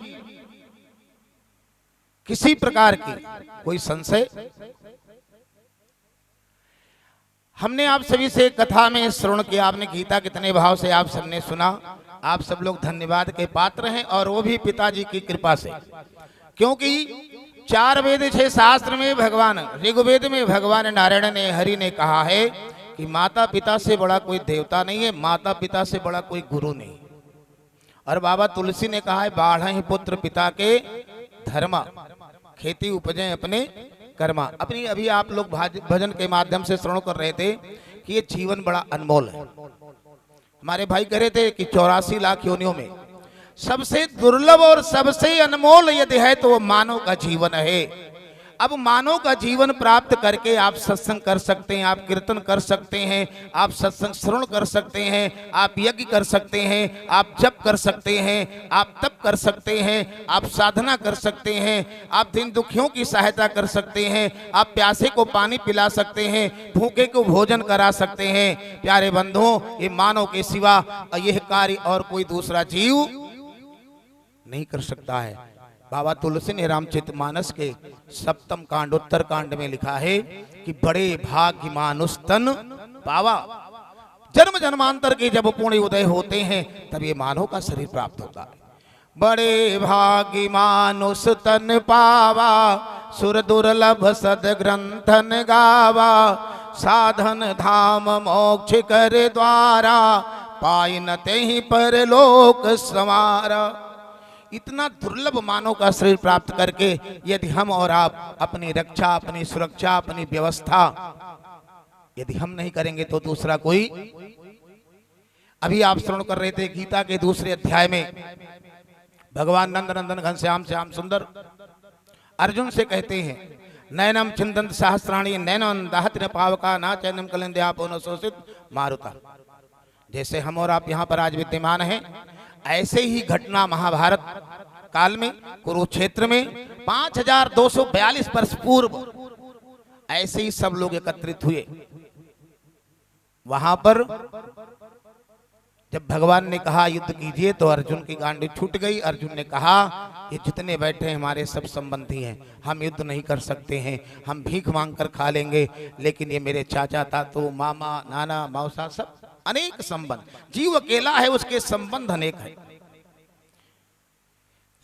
किसी प्रकार की कोई संशय। हमने आप सभी से कथा में श्रवण किया, आपने गीता कितने भाव से आप सबने सुना। आप सब लोग धन्यवाद के पात्र हैं, और वो भी पिताजी की कृपा से, क्योंकि 4 वेद 6 शास्त्र में भगवान, ऋग्वेद में भगवान नारायण ने, हरि ने कहा है कि माता पिता से बड़ा कोई देवता नहीं है, माता पिता से बड़ा कोई गुरु नहीं। और बाबा तुलसी ने कहा है, बाढ़ पुत्र पिता के धर्मा, खेती उपजे अपने कर्मा। अपनी अभी आप लोग भजन के माध्यम से श्रवण कर रहे थे कि ये जीवन बड़ा अनमोल है। हमारे भाई कह रहे थे कि 84 लाख योनियों में सबसे दुर्लभ और सबसे अनमोल यदि है तो वो मानव का जीवन है। अब मानव का जीवन प्राप्त करके आप सत्संग कर सकते हैं, आप कीर्तन कर सकते हैं, आप सत्संग श्रवण कर सकते हैं, आप यज्ञ कर सकते हैं, आप जप कर सकते हैं, आप तप कर सकते हैं, आप साधना कर सकते हैं, आप दीन दुखियों की सहायता कर सकते हैं, आप प्यासे को पानी पिला सकते हैं, भूखे को भोजन करा सकते हैं। प्यारे बंधुओं, ये मानव के सिवा यह कार्य और कोई दूसरा जीव नहीं कर सकता है। बाबा तुलसी ने रामचरितमानस के 7वें कांड उत्तर कांड में लिखा है कि बड़े भाग्य मानुष तन पावा। जन्म जन्मांतर के जब पुण्य उदय होते हैं तब ये मानव का शरीर प्राप्त होता है। बड़े भाग्य मानुष तन पावा, सुर दुर्लभ सद ग्रंथन गावा, साधन धाम मोक्ष कर द्वारा, पाई न तेहि परलोक समारा। इतना दुर्लभ मानव का शरीर प्राप्त करके यदि हम और आप अपनी रक्षा, अपनी सुरक्षा, अपनी व्यवस्था यदि हम नहीं करेंगे तो दूसरा कोई। अभी आप श्रवण कर रहे थे गीता के दूसरे अध्याय में भगवान नंद नंदन घनश्याम श्याम सुंदर अर्जुन से कहते हैं, नयनम चिंतन सहस्राणी नैनम दाहति न पावका ना चैनम कलिंद्यापो न शोषित मारुता। जैसे हम और आप यहाँ पर आज विद्यमान हैं, ऐसे ही घटना महाभारत काल में कुरुक्षेत्र में 5242 वर्ष पूर्व ऐसे ही सब लोग एकत्रित हुए। वहां पर जब भगवान ने कहा युद्ध कीजिए तो अर्जुन की गांडी छूट गई। अर्जुन ने कहा ये जितने बैठे हैं हमारे सब संबंधी हैं, हम युद्ध नहीं कर सकते हैं, हम भीख मांग कर खा लेंगे, लेकिन ये मेरे चाचा तातो मामा नाना मौसा सब अनेक संबंध। जीव अकेला है, उसके संबंध अनेक है।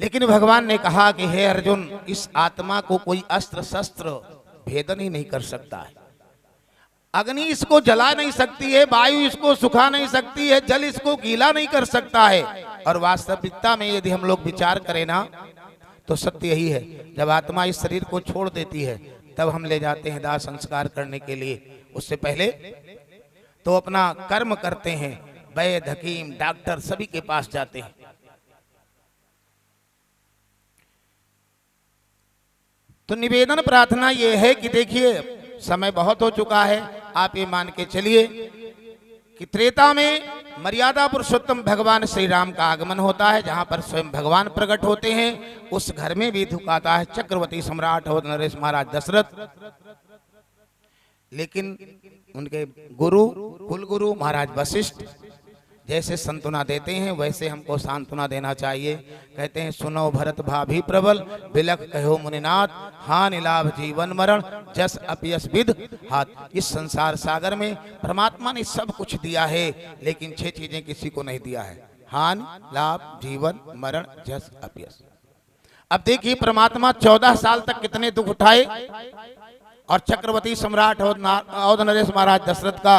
लेकिन भगवान ने कहा कि हे अर्जुन, इस आत्मा को कोई अस्त्र शस्त्र भेदन ही नहीं कर सकता है। अग्नि इसको जला नहीं सकती है, वायु इसको सुखा नहीं सकती है, जल इसको गीला नहीं कर सकता है। और वास्तविकता में यदि हम लोग विचार करें ना तो सत्य यही है, जब आत्मा इस शरीर को छोड़ देती है तब हम ले जाते हैं दाह संस्कार करने के लिए। उससे पहले तो अपना कर्म करते हैं, वैद्य हकीम डॉक्टर सभी के पास जाते हैं। तो निवेदन प्रार्थना ये है कि देखिए समय बहुत हो चुका है, आप ये मान के चलिए कि त्रेता में मर्यादा पुरुषोत्तम भगवान श्री राम का आगमन होता है, जहां पर स्वयं भगवान प्रकट होते हैं। उस घर में भी दुख आता है चक्रवर्ती सम्राट और नरेश महाराज दशरथ। लेकिन उनके गुरु कुल गुरु महाराज वशिष्ठ जैसे सांत्वना देते हैं वैसे हमको सांत्वना देना चाहिए। कहते हैं सुनो भरत भाभी प्रबल, बिलख कहो मुनिनाथ, हानि लाभ जीवन मरण, जस अपयस विद हाथ। इस संसार सागर में परमात्मा ने सब कुछ दिया है, लेकिन 6 चीजें किसी को नहीं दिया है, हानि लाभ जीवन मरण जस अपयस। अब देखिए परमात्मा 14 साल तक कितने दुख उठाए, और चक्रवर्ती सम्राट और नरेश महाराज दशरथ का।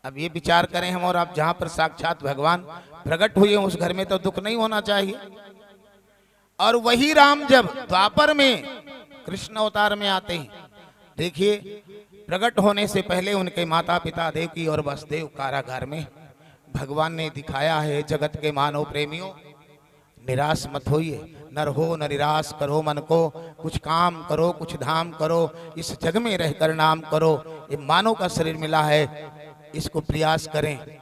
अब ये विचार करें हम और आप, जहां पर साक्षात भगवान प्रकट हुए उस घर में तो दुख नहीं होना चाहिए। और वही राम जब द्वापर में कृष्ण अवतार में आते हैं, देखिए प्रकट होने से पहले उनके माता पिता देवकी और वसुदेव कारागार में भगवान ने दिखाया है जगत के मानव प्रेमियों, निराश मत होइए। नर हो न निराश करो मन को, कुछ काम करो कुछ धाम करो, इस जग में रहकर नाम करो। ये मानव का शरीर मिला है, इसको प्रयास करें,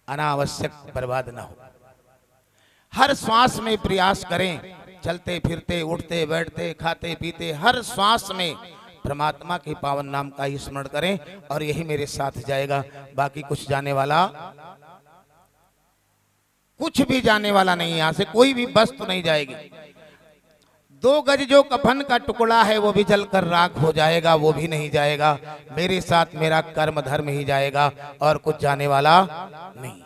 अनावश्यक बर्बाद ना हो। हर श्वास में प्रयास करें, चलते फिरते उठते बैठते खाते पीते हर श्वास में परमात्मा के पावन नाम का ही स्मरण करें, और यही मेरे साथ जाएगा। बाकी कुछ जाने वाला, कुछ भी जाने वाला नहीं, यहां से कोई भी वस्तु नहीं जाएगी। 2 गज जो कफन का टुकड़ा है वो भी जलकर राख हो जाएगा, वो भी नहीं जाएगा। मेरे साथ मेरा कर्म धर्म ही जाएगा, और कुछ जाने वाला नहीं।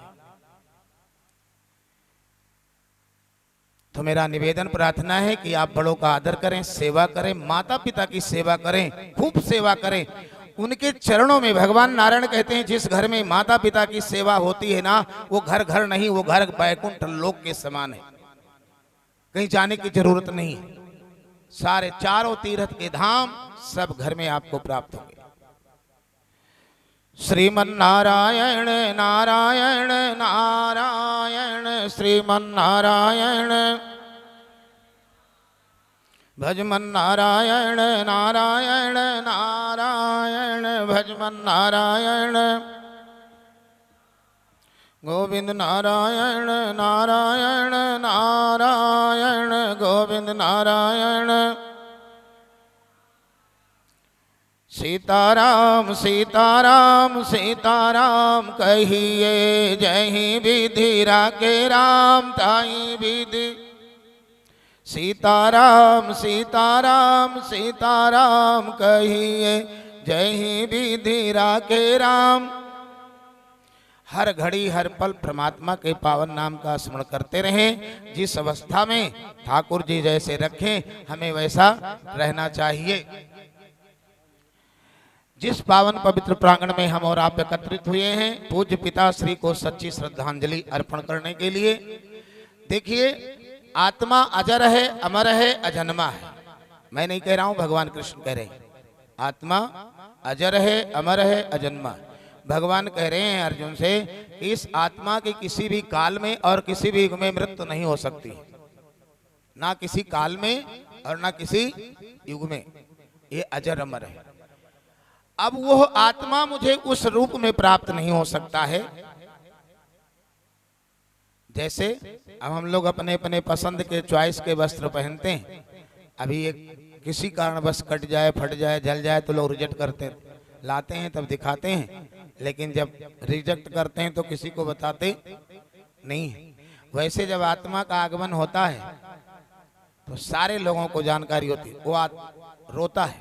तो मेरा निवेदन प्रार्थना है कि आप बड़ों का आदर करें, सेवा करें, माता पिता की सेवा करें, खूब सेवा करें। उनके चरणों में भगवान नारायण कहते हैं, जिस घर में माता पिता की सेवा होती है ना, वो घर घर नहीं, वो घर बैकुंठ लोक के समान है। कहीं जाने की जरूरत नहीं है। सारे चारों तीर्थ के धाम सब घर में आपको प्राप्त होंगे। श्रीमन नारायण नारायण नारायण श्रीमन नारायण, भजमन नारायण नारायण नारायण भजमन नारायण, गोविंद नारायण नारायण नारायण गोविंद नारायण। सीताराम सीताराम सीताराम कहिए, जहीं विधि राखे राम ताई विधि। सीताराम सीताराम सीताराम कहिए, जहीं विधि राखे राम। हर घड़ी हर पल परमात्मा के पावन नाम का स्मरण करते रहें। जिस अवस्था में ठाकुर जी जैसे रखें, हमें वैसा रहना चाहिए। जिस पावन पवित्र प्रांगण में हम और आप एकत्रित हुए हैं, पूज्य पिताश्री को सच्ची श्रद्धांजलि अर्पण करने के लिए। देखिए, आत्मा अजर है, अमर है, अजन्मा है। मैं नहीं कह रहा हूं, भगवान कृष्ण कह रहे हैं। आत्मा अजर है, अमर है, अजन्मा। भगवान कह रहे हैं अर्जुन से कि इस आत्मा की किसी भी काल में और किसी भी युग में मृत्यु नहीं हो सकती, ना किसी काल में और ना किसी युग में। ये अजर अमर है। अब वो आत्मा मुझे उस रूप में प्राप्त नहीं हो सकता है जैसे अब हम लोग अपने अपने पसंद के चॉइस के वस्त्र पहनते हैं। अभी एक किसी कारणवश कट जाए, फट जाए, जल जाए तो लोग रिजेक्ट करते हैं, लाते हैं तब दिखाते हैं, लेकिन जब रिजेक्ट करते हैं तो किसी को बताते नहीं। वैसे जब आत्मा का आगमन होता है तो सारे लोगों को जानकारी होती है। वो रोता है,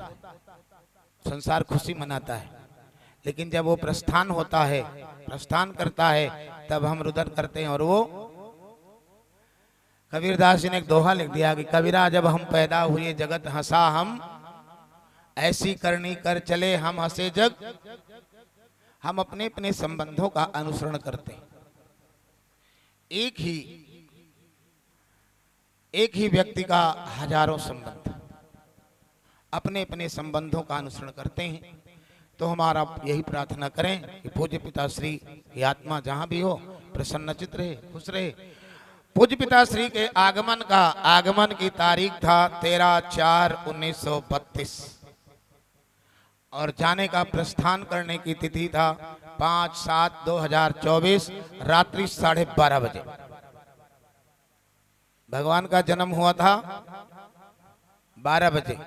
संसार खुशी मनाता है, लेकिन जब वो प्रस्थान होता है, प्रस्थान करता है, तब हम रुदन करते हैं। और वो कबीरदास जी ने एक दोहा लिख दिया कि कबीरा जब हम पैदा हुए जगत हंसा हम, ऐसी करनी कर चले हम हंसे जग। हम अपने अपने संबंधों का अनुसरण करते हैं। एक ही व्यक्ति का हजारों संबंध, अपने अपने संबंधों का अनुसरण करते हैं। तो हमारा यही प्रार्थना करें कि पूज्य पिताश्री की आत्मा जहां भी हो प्रसन्नचित रहे, खुश रहे। पूज्य पिताश्री के आगमन की तारीख था 13/4/1932 और जाने का प्रस्थान करने की तिथि था 5/7/2024 रात्रि 12:30 बजे। भगवान का जन्म हुआ था 12 बजे,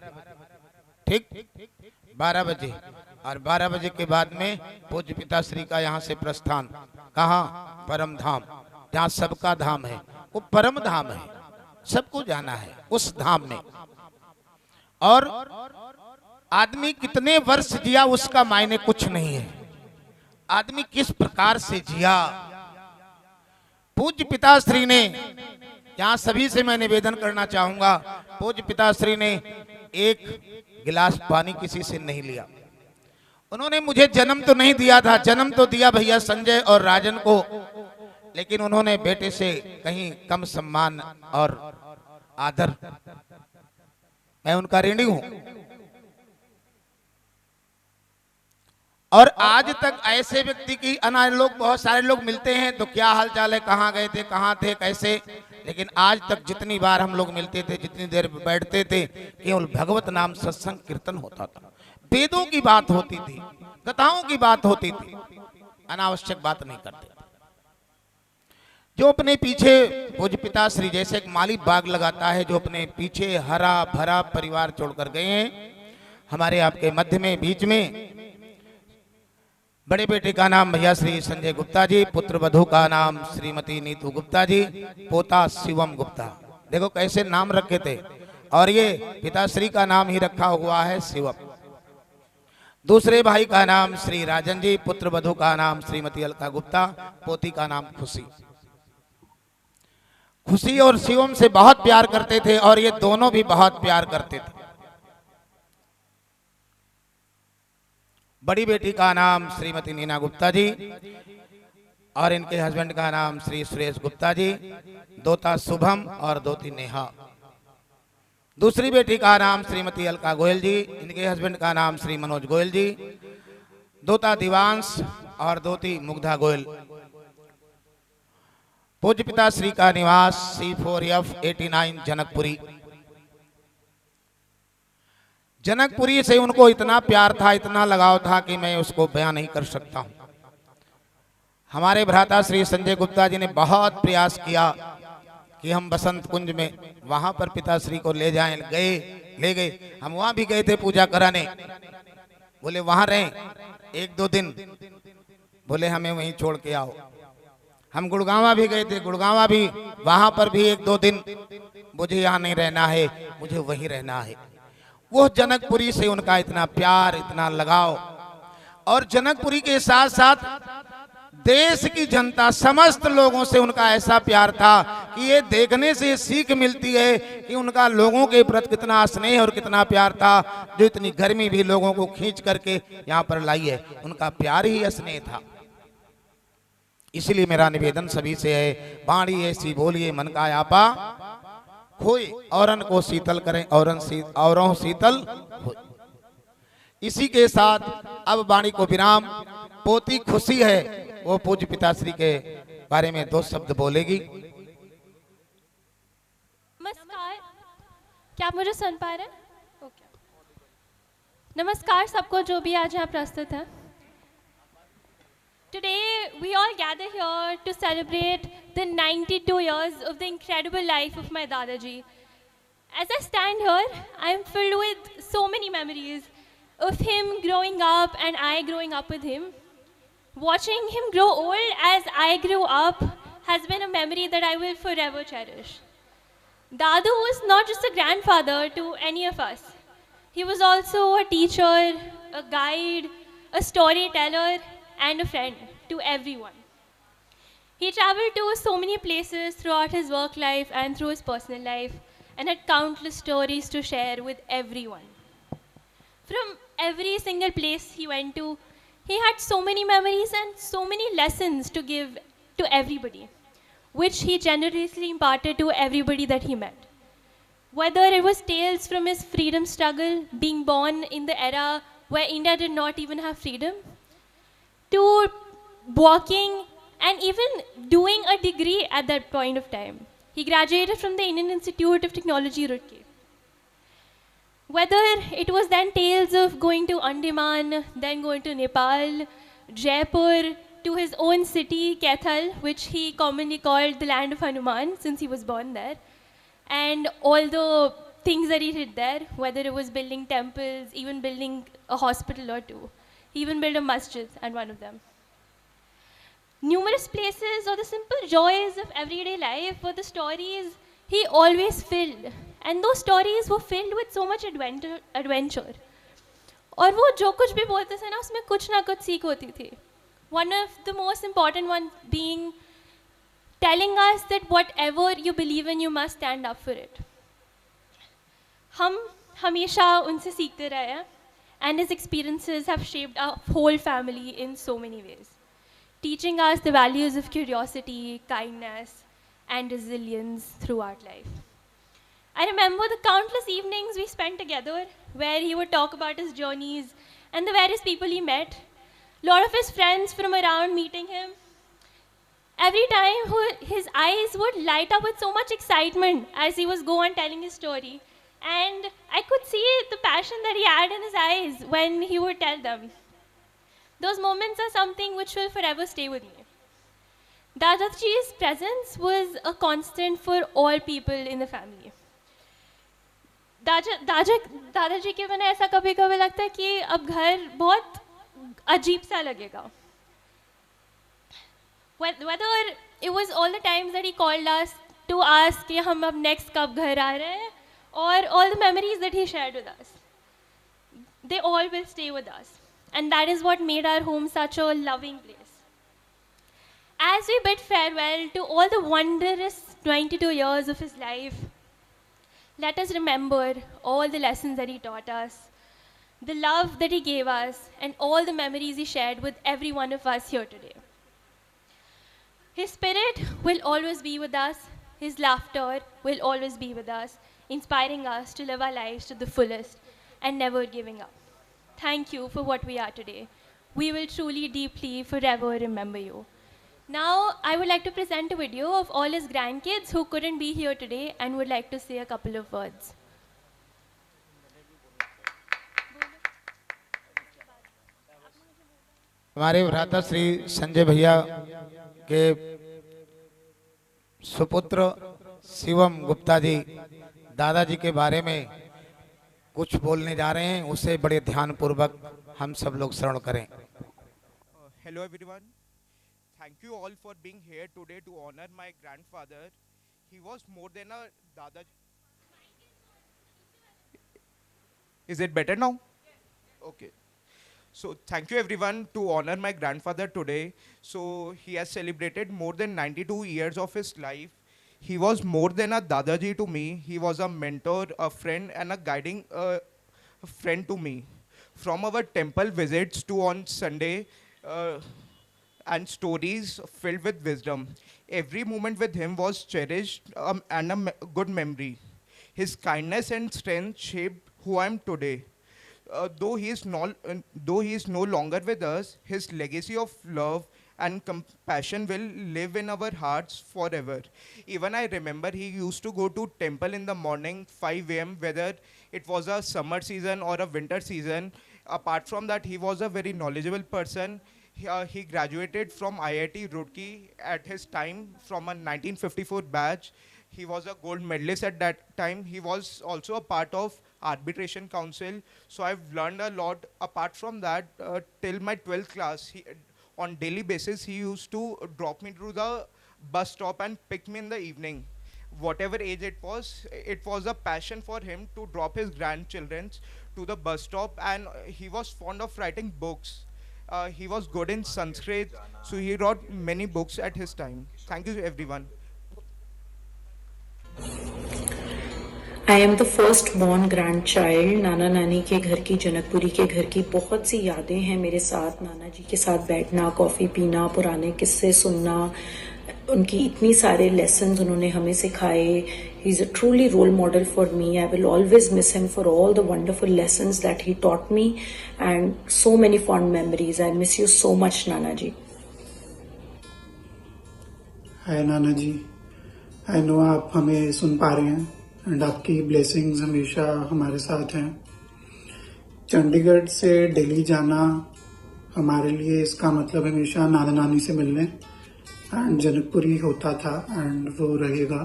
ठीक 12 बजे। और 12 बजे के बाद में पूज्य पिताश्री का यहाँ से प्रस्थान। कहाँ? परम धाम, जहाँ सबका धाम है। वो परम धाम है, सबको जाना है उस धाम में। और आदमी कितने वर्ष जिया उसका मायने कुछ नहीं है, आदमी किस प्रकार से जिया। पूज्य पिताश्री ने, यहाँ सभी से मैं निवेदन करना चाहूंगा, पूज्य पिताश्री ने एक गिलास पानी किसी से नहीं लिया। उन्होंने मुझे जन्म तो नहीं दिया था, जन्म तो दिया भैया संजय और राजन को, लेकिन उन्होंने बेटे से कहीं कम सम्मान और आदर, मैं उनका ऋणी हूं। और आज तक ऐसे व्यक्ति की लोग बहुत सारे लोग मिलते हैं तो क्या हाल चाल है, कहाँ गए थे, कहाँ थे, कैसे, लेकिन आज तक जितनी बार हम लोग मिलते थे, जितनी देर बैठते थे, केवल भगवत नाम सत्संग कीर्तन होता था, वेदों की बात होती थी, कथाओं की बात होती थी, अनावश्यक बात नहीं करते। जो अपने पीछे पूज्य पिता श्री जैसे एक माली बाग लगाता है, जो अपने पीछे हरा भरा परिवार छोड़कर गए हैं, हमारे आपके मध्य में बीच में बड़े बेटे का नाम भैया श्री संजय गुप्ता जी, पुत्र वधू का नाम श्रीमती नीतू गुप्ता जी, पोता शिवम गुप्ता। देखो कैसे नाम रखे थे, और ये पिताश्री का नाम ही रखा हुआ है शिवम। दूसरे भाई का नाम श्री राजन जी, पुत्र वधू का नाम श्रीमती अलका गुप्ता, पोती का नाम खुशी। खुशी और शिवम से बहुत प्यार करते थे और ये दोनों भी बहुत प्यार करते थे। बड़ी बेटी का नाम श्रीमती नीना गुप्ता जी और इनके हस्बैंड का नाम श्री सुरेश गुप्ता जी, दोता शुभम और दोती नेहा। दूसरी बेटी का नाम श्रीमती अलका गोयल जी, इनके हस्बैंड का नाम श्री मनोज गोयल जी, दोता दिवांश और दोती मुग्धा गोयल। पूज्य पिता श्री का निवास C4F89 जनकपुरी। जनकपुरी से उनको इतना प्यार था, इतना लगाव था कि मैं उसको बयां नहीं कर सकता हूं। हमारे भ्राता श्री संजय गुप्ता जी ने बहुत प्रयास किया कि हम बसंत कुंज में वहां पर पिताश्री को ले जाएं, ले गए। हम वहां भी गए थे पूजा कराने, बोले वहां रहें 1-2 दिन, बोले हमें वहीं छोड़ के आओ। हम गुड़गांवा भी गए थे, गुड़गांवा भी वहां पर भी 1-2 दिन, मुझे यहाँ नहीं रहना है, मुझे वहीं रहना है। वो जनकपुरी से उनका इतना प्यार, इतना लगाव, और जनकपुरी के साथ साथ देश की जनता, समस्त लोगों से उनका ऐसा प्यार था कि ये देखने से सीख मिलती है कि उनका लोगों के प्रति कितना स्नेह और कितना प्यार था। जो इतनी गर्मी भी लोगों को खींच करके यहाँ पर लाई है, उनका प्यार ही स्नेह था। इसलिए मेरा निवेदन सभी से है, बाणी ऐसी बोलिए मन का आपा खोए, औरन को शीतल करें, औरों शीतल होए। इसी के साथ अब वाणी को विराम। पोती खुशी है, वो पूज्य पिताश्री के बारे में 2 शब्द बोलेगी। नमस्कार, क्या आप मुझे सुन पा रहे हैं? ओके। नमस्कार सबको जो भी आज यहाँ प्रस्तुत है। Today we all gather here to celebrate the 92 years of the incredible life of my Dadaji. As I stand here, I am filled with so many memories of him growing up and I growing up with him. Watching him grow old as I grew up has been a memory that I will forever cherish. Dadu was not just a grandfather to any of us. He was also a teacher, a guide, a storyteller, and a friend to everyone. He traveled to so many places throughout his work life and through his personal life and had countless stories to share with everyone. From every single place he went to, he had so many memories and so many lessons to give to everybody, which he generously imparted to everybody that he met. Whether it was tales from his freedom struggle, being born in the era where India did not even have freedom, to walking and even doing a degree at that point of time. He graduated from the Indian Institute of Technology, Roorkee. Whether it was then tales of going to Andaman, then going to Nepal, Jaipur, to his own city, Kaithal, which he commonly called the land of Hanuman since he was born there, and all the things that he did there, whether it was building temples, even building a hospital or 2. He even built a masjid at one of them. Numerous places or the simple joys of everyday life were the stories he always filled. And those stories were filled with so much adventure. और वो जो कुछ भी बोलते थे ना, उसमें कुछ ना कुछ सीख होती थी. One of the most important one being telling us that whatever you believe in, you must stand up for it. हम हमेशा उनसे सीखते रहे हैं, and his experiences have shaped our whole family in so many ways, teaching us the values of curiosity, kindness, and resilience throughout life. I remember the countless evenings we spent together where he would talk about his journeys and the various people he met. lot of his friends from around meeting him. Every time his eyes would light up with so much excitement as he was go on telling his story. And I could see the passion that he had in his eyes when he would tell them. Those moments are something which will forever stay with me. Dadaji's presence was a constant for all people in the family. दादाजी के बिना ऐसा कभी कभी लगता है कि अब घर बहुत अजीब सा लगेगा. Whether it was all the times that he called us to ask कि हम अब next कब घर आ रहे हैं, or all the memories that he shared with us, they all will stay with us. And that is what made our home such a loving place. As we bid farewell to all the wondrous 22 years of his life, let us remember all the lessons that he taught us, the love that he gave us, and all the memories he shared with every one of us here today. His spirit will always be with us. His laughter will always be with us, inspiring us to live our lives to the fullest and never giving up. Thank you for what we are today. We will truly, deeply, forever remember you. Now, I would like to present a video of all his grandkids who couldn't be here today and would like to say a couple of words. हमारे भ्राता श्री संजय भैया के सुपुत्र शिवम गुप्ता जी दादाजी के बारे में कुछ बोलने जा रहे हैं, उसे बड़े ध्यानपूर्वक हम सब लोग श्रवण करें. Hello everyone. Thank you all for being here today to honor my grandfather. He was more than a Dadaji. Is it better now? Okay. So thank you everyone to honor my grandfather today. So he has celebrated more than 92 years of his life. He was more than a Dadaji to me. He was a mentor, a friend, and a guiding friend to me. From our temple visits to on Sunday, and stories filled with wisdom. Every moment with him was cherished and a good memory. His kindness and strength shaped who I am today. Though he is no longer with us, his legacy of love and compassion will live in our hearts forever. Even I remember he used to go to temple in the morning, 5 a.m., whether it was a summer season or a winter season. Apart from that, he was a very knowledgeable person. He graduated from IIT Roorkee at his time from a 1954 batch. He was a gold medalist at that time. He was also a part of arbitration council. So I've learned a lot. Apart from that, till my 12th class, on daily basis, he used to drop me to the bus stop and pick me in the evening. Whatever age it was a passion for him to drop his grandchildren to the bus stop, and he was fond of writing books. He was good in Sanskrit, so he wrote many books at his time. Thank you everyone. I am the first born grand child. नाना नानी के घर की, जनकपुरी के घर की बहुत सी यादें हैं मेरे साथ. नाना जी के साथ बैठना, कॉफ़ी पीना, पुराने किस्से सुनना, उनकी इतनी सारे लेसन्स उन्होंने हमें सिखाए. He is a truly role model for me. I will always miss him for all the wonderful lessons that he taught me and so many fond memories. I miss you so much नाना जी. हाय नाना जी, आई नो आप हमें सुन पा रहे हैं एंड आपकी ब्लेसिंग्स हमेशा हमारे साथ हैं. चंडीगढ़ से दिल्ली जाना हमारे लिए इसका मतलब हमेशा नाना नानी से मिलने एंड जनकपुरी होता था एंड वो रहेगा.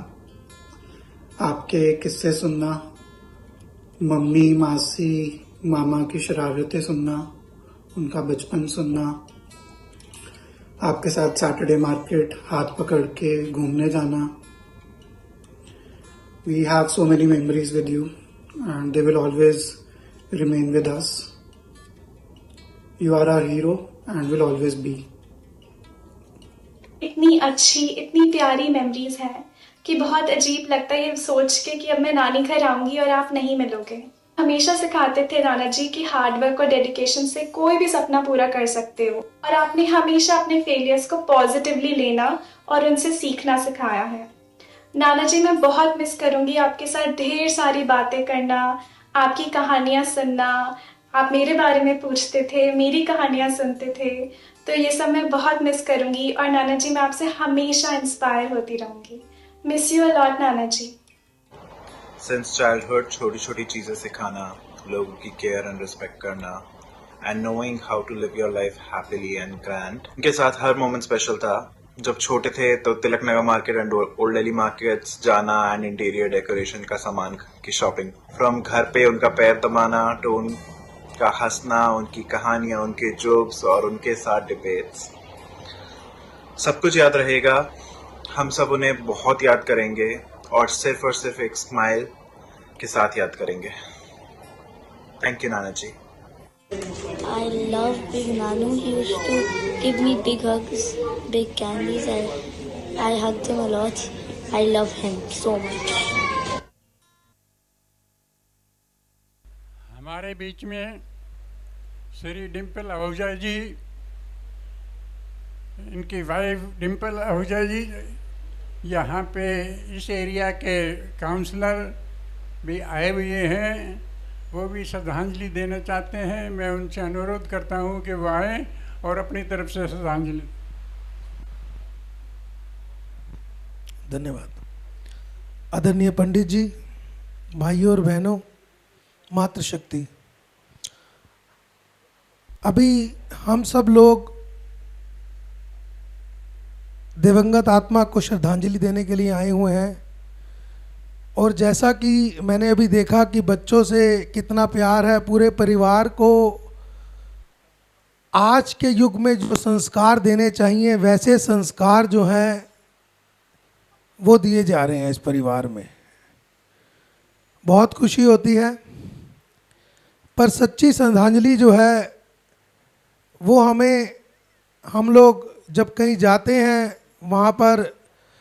आपके किस्से सुनना, मम्मी, मासी, मामा की शरारतें सुनना, उनका बचपन सुनना, आपके साथ सैटरडे मार्केट हाथ पकड़ के घूमने जाना. We have so many memories with you and they will always remain with us. You are our hero and will always be. इतनी अच्छी, इतनी प्यारी मेमोरीज हैं कि बहुत अजीब लगता है ये सोच के कि अब मैं नानी घर आऊंगी और आप नहीं मिलोगे. हमेशा सिखाते थे नाना जी कि हार्ड वर्क और डेडिकेशन से कोई भी सपना पूरा कर सकते हो, और आपने हमेशा अपने फेलियर्स को पॉजिटिवली लेना और उनसे सीखना सिखाया है. नाना जी, मैं बहुत मिस करूंगी आपके साथ ढेर सारी बातें करना, आपकी कहानियां सुनना, आप मेरे बारे में पूछते थे, मेरी कहानियाँ सुनते थे, तो ये सब मैं बहुत मिस करूँगी और नाना जी मैं आपसे हमेशा इंस्पायर होती रहूँगी। Miss you a lot Nana ji. Since childhood छोटी छोटी चीज़ें सिखाना, लोगों की केयर एंड रिस्पेक्ट करना and knowing how to live your life happily and grand, उनके साथ हर मोमेंट स्पेशल था। जब छोटे थे तो Tilak Nagar market and old Delhi markets जाना एंड इंटीरियर डेकोरेशन का सामान की शॉपिंग, फ्रॉम घर पे उनका पैर दबाना टू उनका हंसना, उनकी कहानियाँ, उनके जोक्स और उनके साथ डिबेट्स, सब कुछ याद रहेगा। हम सब उन्हें बहुत याद करेंगे और सिर्फ एक स्माइल के साथ याद करेंगे। Thank you Nana ji. I love Big Nanu. He used to give me big hugs, big candies. I hugged him a lot. I love him so much. हमारे बीच में श्री डिम्पल आहूजा जी, इनकी वाइफ डिम्पल आहूजा जी यहाँ पे इस एरिया के काउंसलर भी आए हुए हैं, वो भी श्रद्धांजलि देना चाहते हैं। मैं उनसे अनुरोध करता हूँ कि वो आएँ और अपनी तरफ से श्रद्धांजलि। धन्यवाद। आदरणीय पंडित जी, भाइयों और बहनों, मातृशक्ति, अभी हम सब लोग दिवंगत आत्मा को श्रद्धांजलि देने के लिए आए हुए हैं और जैसा कि मैंने अभी देखा कि बच्चों से कितना प्यार है, पूरे परिवार को आज के युग में जो संस्कार देने चाहिए वैसे संस्कार जो हैं वो दिए जा रहे हैं इस परिवार में। बहुत खुशी होती है, पर सच्ची श्रद्धांजलि जो है वो हम लोग जब कहीं जाते हैं, वहाँ पर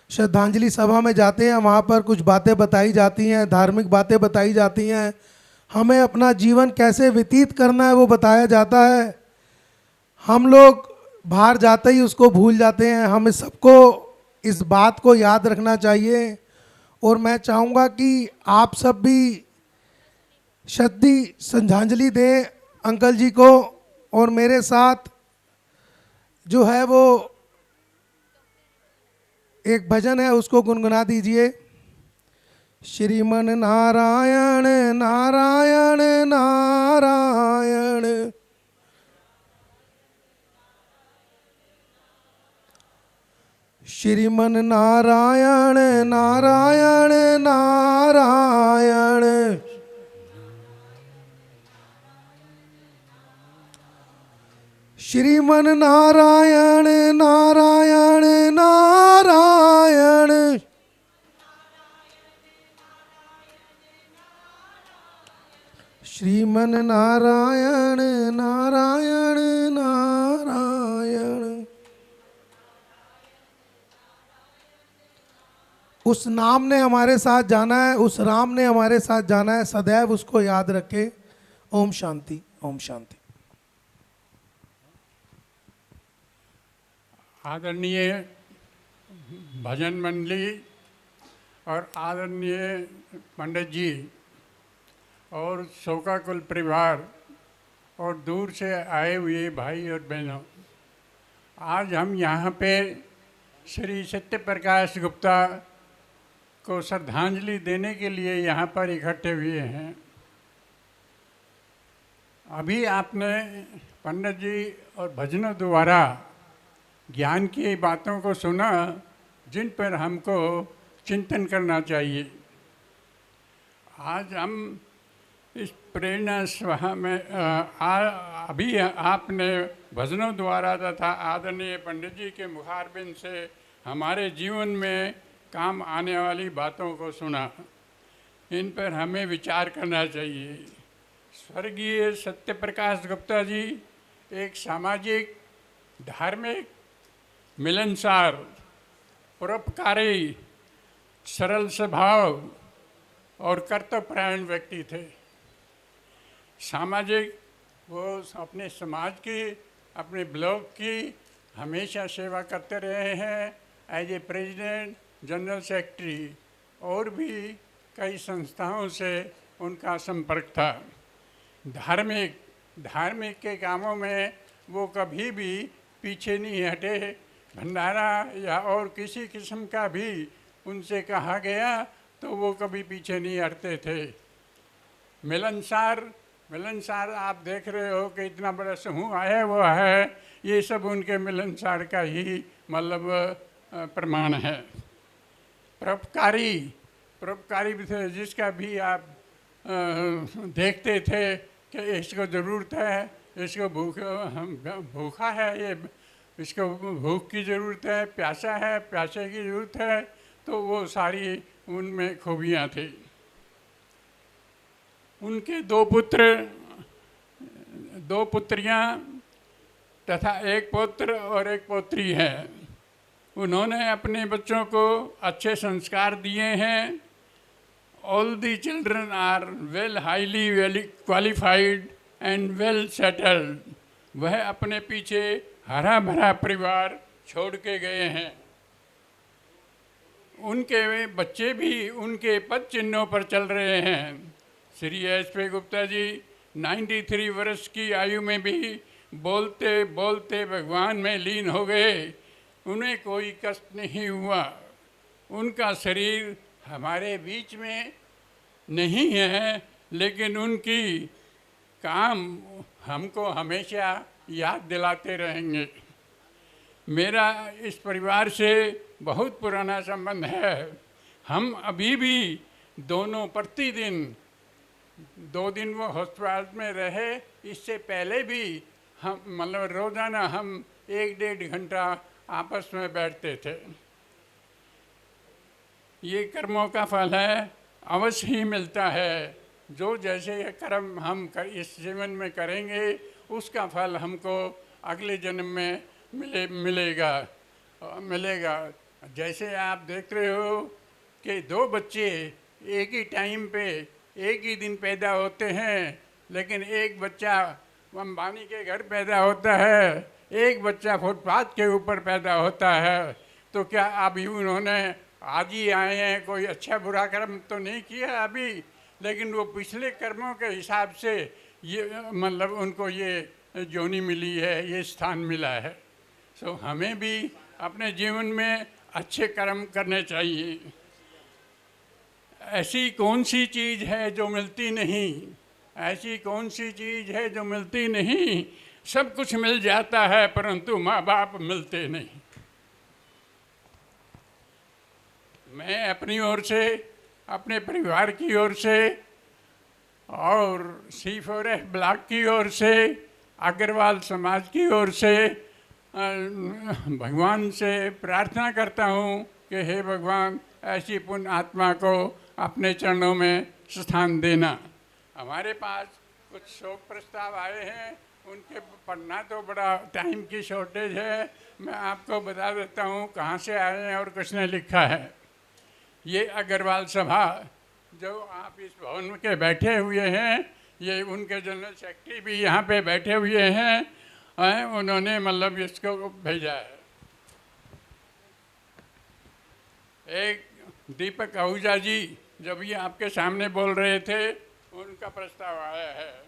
श्रद्धांजलि सभा में जाते हैं, वहाँ पर कुछ बातें बताई जाती हैं, धार्मिक बातें बताई जाती हैं, हमें अपना जीवन कैसे व्यतीत करना है वो बताया जाता है। हम लोग बाहर जाते ही उसको भूल जाते हैं। हमें सबको इस बात को याद रखना चाहिए और मैं चाहूँगा कि आप सब भी श्रद्धांजलि दें अंकल जी को और मेरे साथ जो है वो एक भजन है उसको गुनगुना दीजिए। श्रीमन नारायण नारायण नारायण, श्रीमन नारायण नारायण नारायण, श्रीमन नारायण नारायण नारायण, श्रीमन नारायण नारायण नारायण। उस नाम ने हमारे साथ जाना है, उस राम ने हमारे साथ जाना है, सदैव उसको याद रखें। ओम शांति, ओम शांति। आदरणीय भजन मंडली और आदरणीय पंडित जी और शोकाकुल परिवार और दूर से आए हुए भाई और बहनों, आज हम यहाँ पे श्री सत्य प्रकाश गुप्ता को श्रद्धांजलि देने के लिए यहाँ पर इकट्ठे हुए हैं। अभी आपने पंडित जी और भजनों द्वारा ज्ञान की बातों को सुना जिन पर हमको चिंतन करना चाहिए। आज हम इस प्रेरणा सभा में अभी आपने भजनों द्वारा तथा आदरणीय पंडित जी के मुखारबिंद से हमारे जीवन में काम आने वाली बातों को सुना, इन पर हमें विचार करना चाहिए। स्वर्गीय सत्य प्रकाश गुप्ता जी एक सामाजिक, धार्मिक, मिलनसार, परोपकारी, सरल स्वभाव और कर्तव्यपरायण व्यक्ति थे। सामाजिक, वो अपने समाज की, अपने ब्लॉक की हमेशा सेवा करते रहे हैं as a president, general secretary, और भी कई संस्थाओं से उनका संपर्क था। धार्मिक, धार्मिक के कामों में वो कभी भी पीछे नहीं हटे। भंडारा या और किसी किस्म का भी उनसे कहा गया तो वो कभी पीछे नहीं हटते थे। मिलनसार आप देख रहे हो कि इतना बड़ा समूह आया हुआ है, ये सब उनके मिलनसार का ही मतलब प्रमाण है। परोपकारी भी थे, जिसका भी आप देखते थे कि इसको ज़रूरत है, इसको भूखा है, ये इसको भूख की ज़रूरत है, प्यासे की ज़रूरत है, तो वो सारी उनमें खूबियाँ थी। उनके दो पुत्रियाँ तथा एक पुत्र और एक पोत्री है। उन्होंने अपने बच्चों को अच्छे संस्कार दिए हैं। All the children are highly qualified and well settled. वह अपने पीछे हरा भरा परिवार छोड़ के गए हैं। उनके बच्चे भी उनके पद चिन्हों पर चल रहे हैं। श्री एस.पी. गुप्ता जी 93 वर्ष की आयु में भी बोलते बोलते भगवान में लीन हो गए। उन्हें कोई कष्ट नहीं हुआ। उनका शरीर हमारे बीच में नहीं है, लेकिन उनकी काम हमको हमेशा याद दिलाते रहेंगे। मेरा इस परिवार से बहुत पुराना संबंध है। हम अभी भी दोनों प्रतिदिन 2 दिन वो हॉस्पिटल में रहे, इससे पहले भी हम मतलब रोज़ाना हम 1-1.5 घंटा आपस में बैठते थे। ये कर्मों का फल है, अवश्य ही मिलता है। जो जैसे कर्म हम इस जीवन में करेंगे उसका फल हमको अगले जन्म में मिलेगा। जैसे आप देख रहे हो कि 2 बच्चे एक ही टाइम पे एक ही दिन पैदा होते हैं, लेकिन एक बच्चा अंबानी के घर पैदा होता है, एक बच्चा फुटपाथ के ऊपर पैदा होता है। तो क्या अभी उन्होंने आज ही आए हैं, कोई अच्छा बुरा कर्म तो नहीं किया अभी, लेकिन वो पिछले कर्मों के हिसाब से ये मतलब उनको ये जोनी मिली है, ये स्थान मिला है। सो हमें भी अपने जीवन में अच्छे कर्म करने चाहिए। ऐसी कौन सी चीज़ है जो मिलती नहीं? ऐसी कौन सी चीज़ है जो मिलती नहीं? सब कुछ मिल जाता है परंतु माँ बाप मिलते नहीं। मैं अपनी ओर से, अपने परिवार की ओर से और C4F ब्लॉक की ओर से, अग्रवाल समाज की ओर से भगवान से प्रार्थना करता हूँ कि हे भगवान, ऐसी पुण्य आत्मा को अपने चरणों में स्थान देना। हमारे पास कुछ शोक प्रस्ताव आए हैं, उनके पढ़ना तो बड़ा टाइम की शॉर्टेज है। मैं आपको बता देता हूँ कहाँ से आए हैं और किसने लिखा है। ये अग्रवाल सभा जो आप इस भवन के बैठे हुए हैं, ये उनके जनरल सेक्रेटरी भी यहाँ पे बैठे हुए हैं, उन्होंने मतलब इसको भेजा है। एक दीपक आहूजा जी जब ये आपके सामने बोल रहे थे, उनका प्रस्ताव आया है।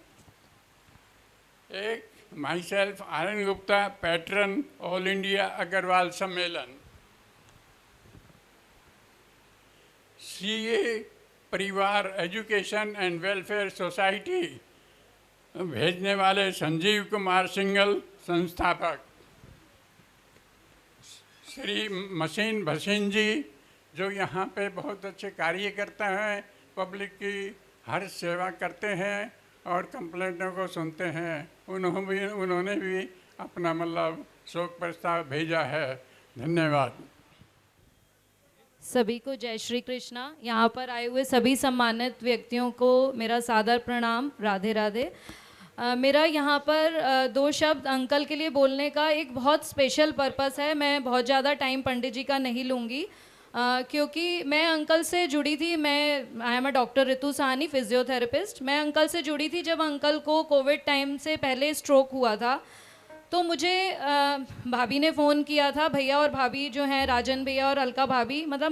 एक myself Aryan Gupta, patron all India Agrawal Sammelan. CA परिवार एजुकेशन एंड वेलफेयर सोसाइटी भेजने वाले संजीव कुमार सिंगल, संस्थापक। श्री मसीन भसीन जी जो यहाँ पे बहुत अच्छे कार्य करते हैं, पब्लिक की हर सेवा करते हैं और कंप्लेंटों को सुनते हैं, उन्होंने भी अपना मतलब शोक प्रस्ताव भेजा है। धन्यवाद। सभी को जय श्री कृष्णा। यहाँ पर आए हुए सभी सम्मानित व्यक्तियों को मेरा सादर प्रणाम, राधे राधे। मेरा यहाँ पर 2 शब्द अंकल के लिए बोलने का एक बहुत स्पेशल पर्पस है। मैं बहुत ज़्यादा टाइम पंडित जी का नहीं लूँगी, क्योंकि मैं अंकल से जुड़ी थी। I am a doctor Ritu Sahni, physiotherapist. मैं अंकल से जुड़ी थी जब अंकल को कोविड टाइम से पहले स्ट्रोक हुआ था। तो मुझे भाभी ने फ़ोन किया था, भैया और भाभी जो हैं, राजन भैया और अलका भाभी, मतलब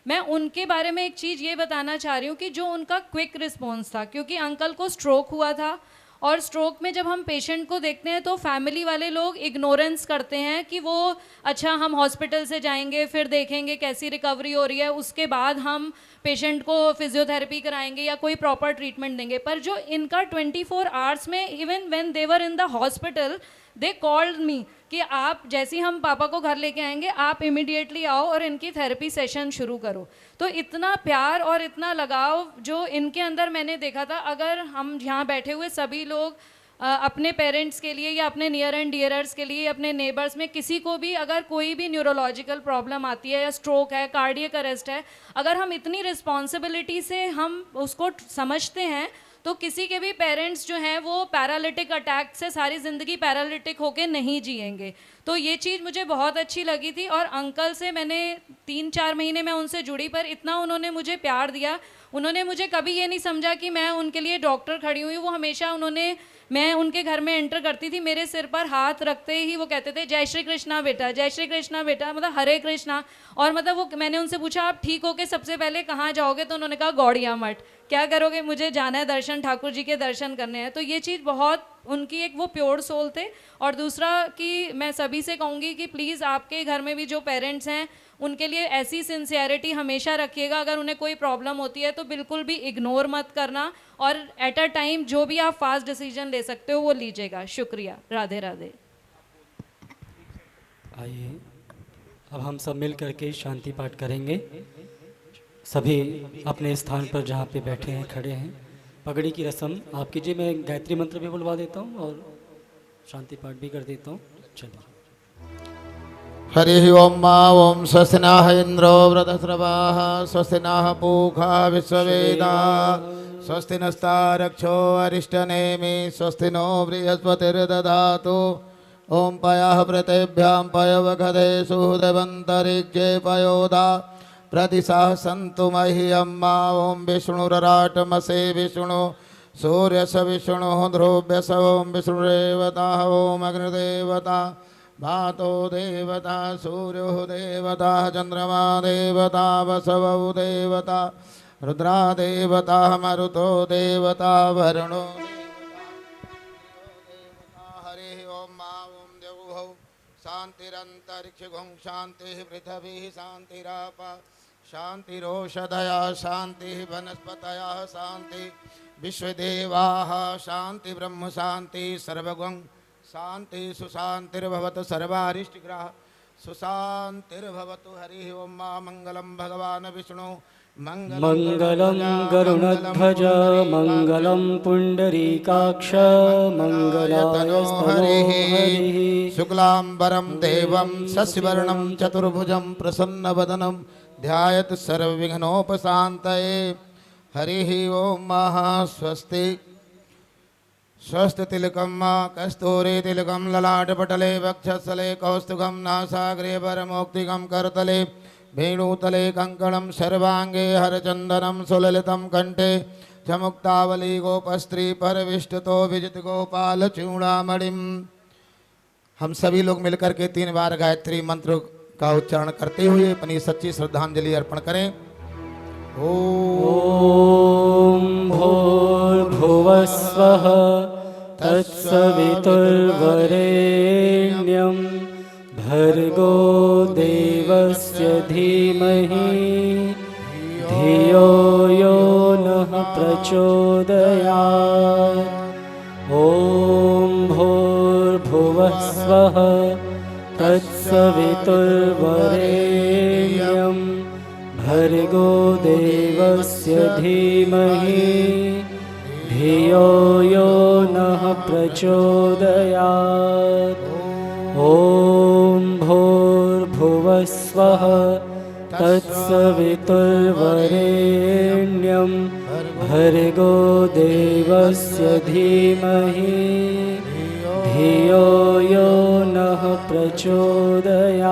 मैं उनके बारे में एक चीज़ ये बताना चाह रही हूँ कि जो उनका क्विक रिस्पॉन्स था, क्योंकि अंकल को स्ट्रोक हुआ था और स्ट्रोक में जब हम पेशेंट को देखते हैं तो फैमिली वाले लोग इग्नोरेंस करते हैं कि वो अच्छा हम हॉस्पिटल से जाएंगे, फिर देखेंगे कैसी रिकवरी हो रही है, उसके बाद हम पेशेंट को फिजियोथेरेपी कराएंगे या कोई प्रॉपर ट्रीटमेंट देंगे। पर जो इनका 24 आवर्स में, even when they were in the hospital, they called me कि आप जैसे ही हम पापा को घर लेके आएंगे आप इमीडिएटली आओ और इनकी थेरेपी सेशन शुरू करो। तो इतना प्यार और इतना लगाव जो इनके अंदर मैंने देखा था, अगर हम यहाँ बैठे हुए सभी लोग अपने पेरेंट्स के लिए या अपने नियर एंड डियरर्स के लिए, अपने नेबर्स में किसी को भी अगर कोई भी न्यूरोलॉजिकल प्रॉब्लम आती है या स्ट्रोक है, कार्डियक अरेस्ट है, अगर हम इतनी रिस्पॉन्सिबिलिटी से हम उसको समझते हैं तो किसी के भी पेरेंट्स जो हैं वो पैरालिटिक अटैक से सारी ज़िंदगी पैरालिटिक होके नहीं जिएंगे। तो ये चीज़ मुझे बहुत अच्छी लगी थी। और अंकल से मैंने 3-4 महीने में उनसे जुड़ी, पर इतना उन्होंने मुझे प्यार दिया। उन्होंने मुझे कभी ये नहीं समझा कि मैं उनके लिए डॉक्टर खड़ी हुई। वो हमेशा मैं उनके घर में एंटर करती थी, मेरे सिर पर हाथ रखते ही वो कहते थे जय श्री कृष्णा बेटा, जय श्री कृष्णा बेटा, मतलब हरे कृष्णा। और मतलब वो, मैंने उनसे पूछा आप ठीक होके सबसे पहले कहाँ जाओगे, तो उन्होंने कहा गौड़िया मठ। क्या करोगे, मुझे जाना है दर्शन, ठाकुर जी के दर्शन करने हैं। तो ये चीज़ बहुत उनकी, एक वो प्योर सोल थे। और दूसरा कि मैं सभी से कहूँगी कि प्लीज़ आपके घर में भी जो पेरेंट्स हैं उनके लिए ऐसी सिंसियरिटी हमेशा रखिएगा। अगर उन्हें कोई प्रॉब्लम होती है तो बिल्कुल भी इग्नोर मत करना, और एट अ टाइम जो भी आप फास्ट डिसीजन ले सकते हो वो लीजिएगा। शुक्रिया। राधे राधे। आइए अब हम सब मिल करके शांति पाठ करेंगे। सभी अपने स्थान पर जहाँ पे बैठे हैं, खड़े हैं। पगड़ी की रस्म आप कीजिए, मैं गायत्री मंत्र भी बुलवा देता हूँ और शांति पाठ भी कर देता हूँ। चलिए। हरि ओम मा ओम स्वस्ति नः इंद्रो वृद्धश्रवाः स्वस्ति नः पूषा विश्ववेदाः स्वस्ति नस्तारक्षो अरिष्टनेमि स्वस्ति नो बृहस्पतिर्दधातु ओम पयः प्रतेभ्यां पयवघदेषु देवन्तरिक्षे पयोदा प्रतिशः सन्तु मह्यं मा ओम विष्णुरराटमसे विष्णु सूर्यस विष्णुः ध्रुवस ओम विष्णुरेवता ओम अग्निदेवता भातो देवता सूर्यो देवता चंद्रमा देवता वसवो देवता रुद्रा देवता मरुतो देवता वरुणो देवता हरि ओम मा ओम देवो शांतिरंतरिक्षगुं शांति पृथ्वी शांतिराप शांतिरोषधया शांति वनस्पतया शांति विश्वदेवाः शांति ब्रह्म शांति सर्वगुं शांति सुशांतिर्भवतु सर्वारिष्टग्रह सुशांतिर्भवतु। हरि ओम मा मंगलम भगवान विष्णु मंगलम गरुणध्वज मंगलम पुंडरीकाक्ष मंगलायस्तनो हरिः शुक्लांबरम देवं शशिवर्णं चतुर्भुजं प्रसन्नवदनं ध्यायेत् सर्वविघ्नोपशान्तये। हरिः ओम महास्वस्ति स्वस्ति तिलकं कस्तूरी तिलकं ललाटपटले वक्षस्थले कौस्तुभं नासाग्रे वरमौक्तिकं करतले वेणुतले कंकणं सर्वांगे हरचंदनं सुललितं कंठे च मुक्तावली गोपस्त्री परविष्टतो विजित गोपाल चूड़ामणिं। हम सभी लोग मिलकर के 3 बार गायत्री मंत्र का उच्चारण करते हुए अपनी सच्ची श्रद्धांजलि अर्पण करें। ओम भूर्भुवः स्वः तत्सवितुर्वरेण्यं भर्गो देवस्य धीमहि धियो यो नः प्रचोदयात्। ओम भूर्भुवः स्वः तत्सवितुर्वरेण्यं भर्गो देवस्य धीमहि धियो यो नः प्रचोदयात्। ओम भूर्भुवः स्वः तत्सवितुर्वरेण्यं भर्गो देवस्य धीमहि धियो यो नः प्रचोदयात्।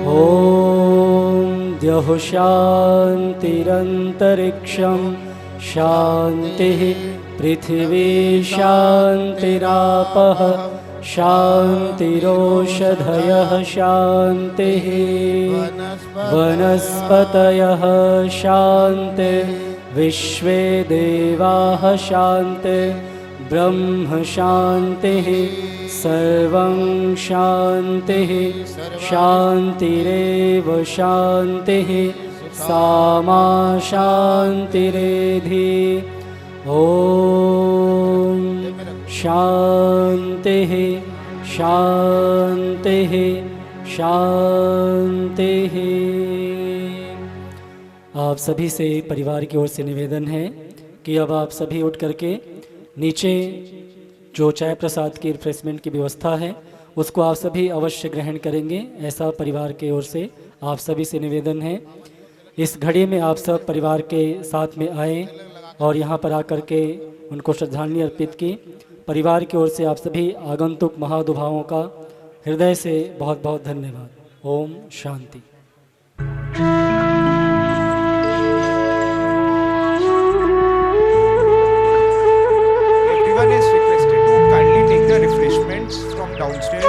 ओम द्यौः शान्तिरन्तरिक्षं शान्तिः पृथिवी शान्तिरापः शान्तिरोषधयः शान्तिः वनस्पतयः शान्तिः विश्वे देवाः शान्तिः ब्रह्म शान्तिः सर्वं शान्तिः शान्तिरेव शान्तिः सामा शान्तिरेधि ॐ शान्तिः शान्तिः शान्तिः। आप सभी से परिवार की ओर से निवेदन है कि अब आप सभी उठ करके नीचे जो चाय प्रसाद की रिफ्रेशमेंट की व्यवस्था है उसको आप सभी अवश्य ग्रहण करेंगे, ऐसा परिवार की ओर से आप सभी से निवेदन है। इस घड़ी में आप सब परिवार के साथ में आए और यहाँ पर आकर के उनको श्रद्धांजलि अर्पित की। परिवार की ओर से आप सभी आगंतुक महानुभावों का हृदय से बहुत बहुत धन्यवाद। Om Shanti. Everyone is requested to kindly take the refreshments from downstairs.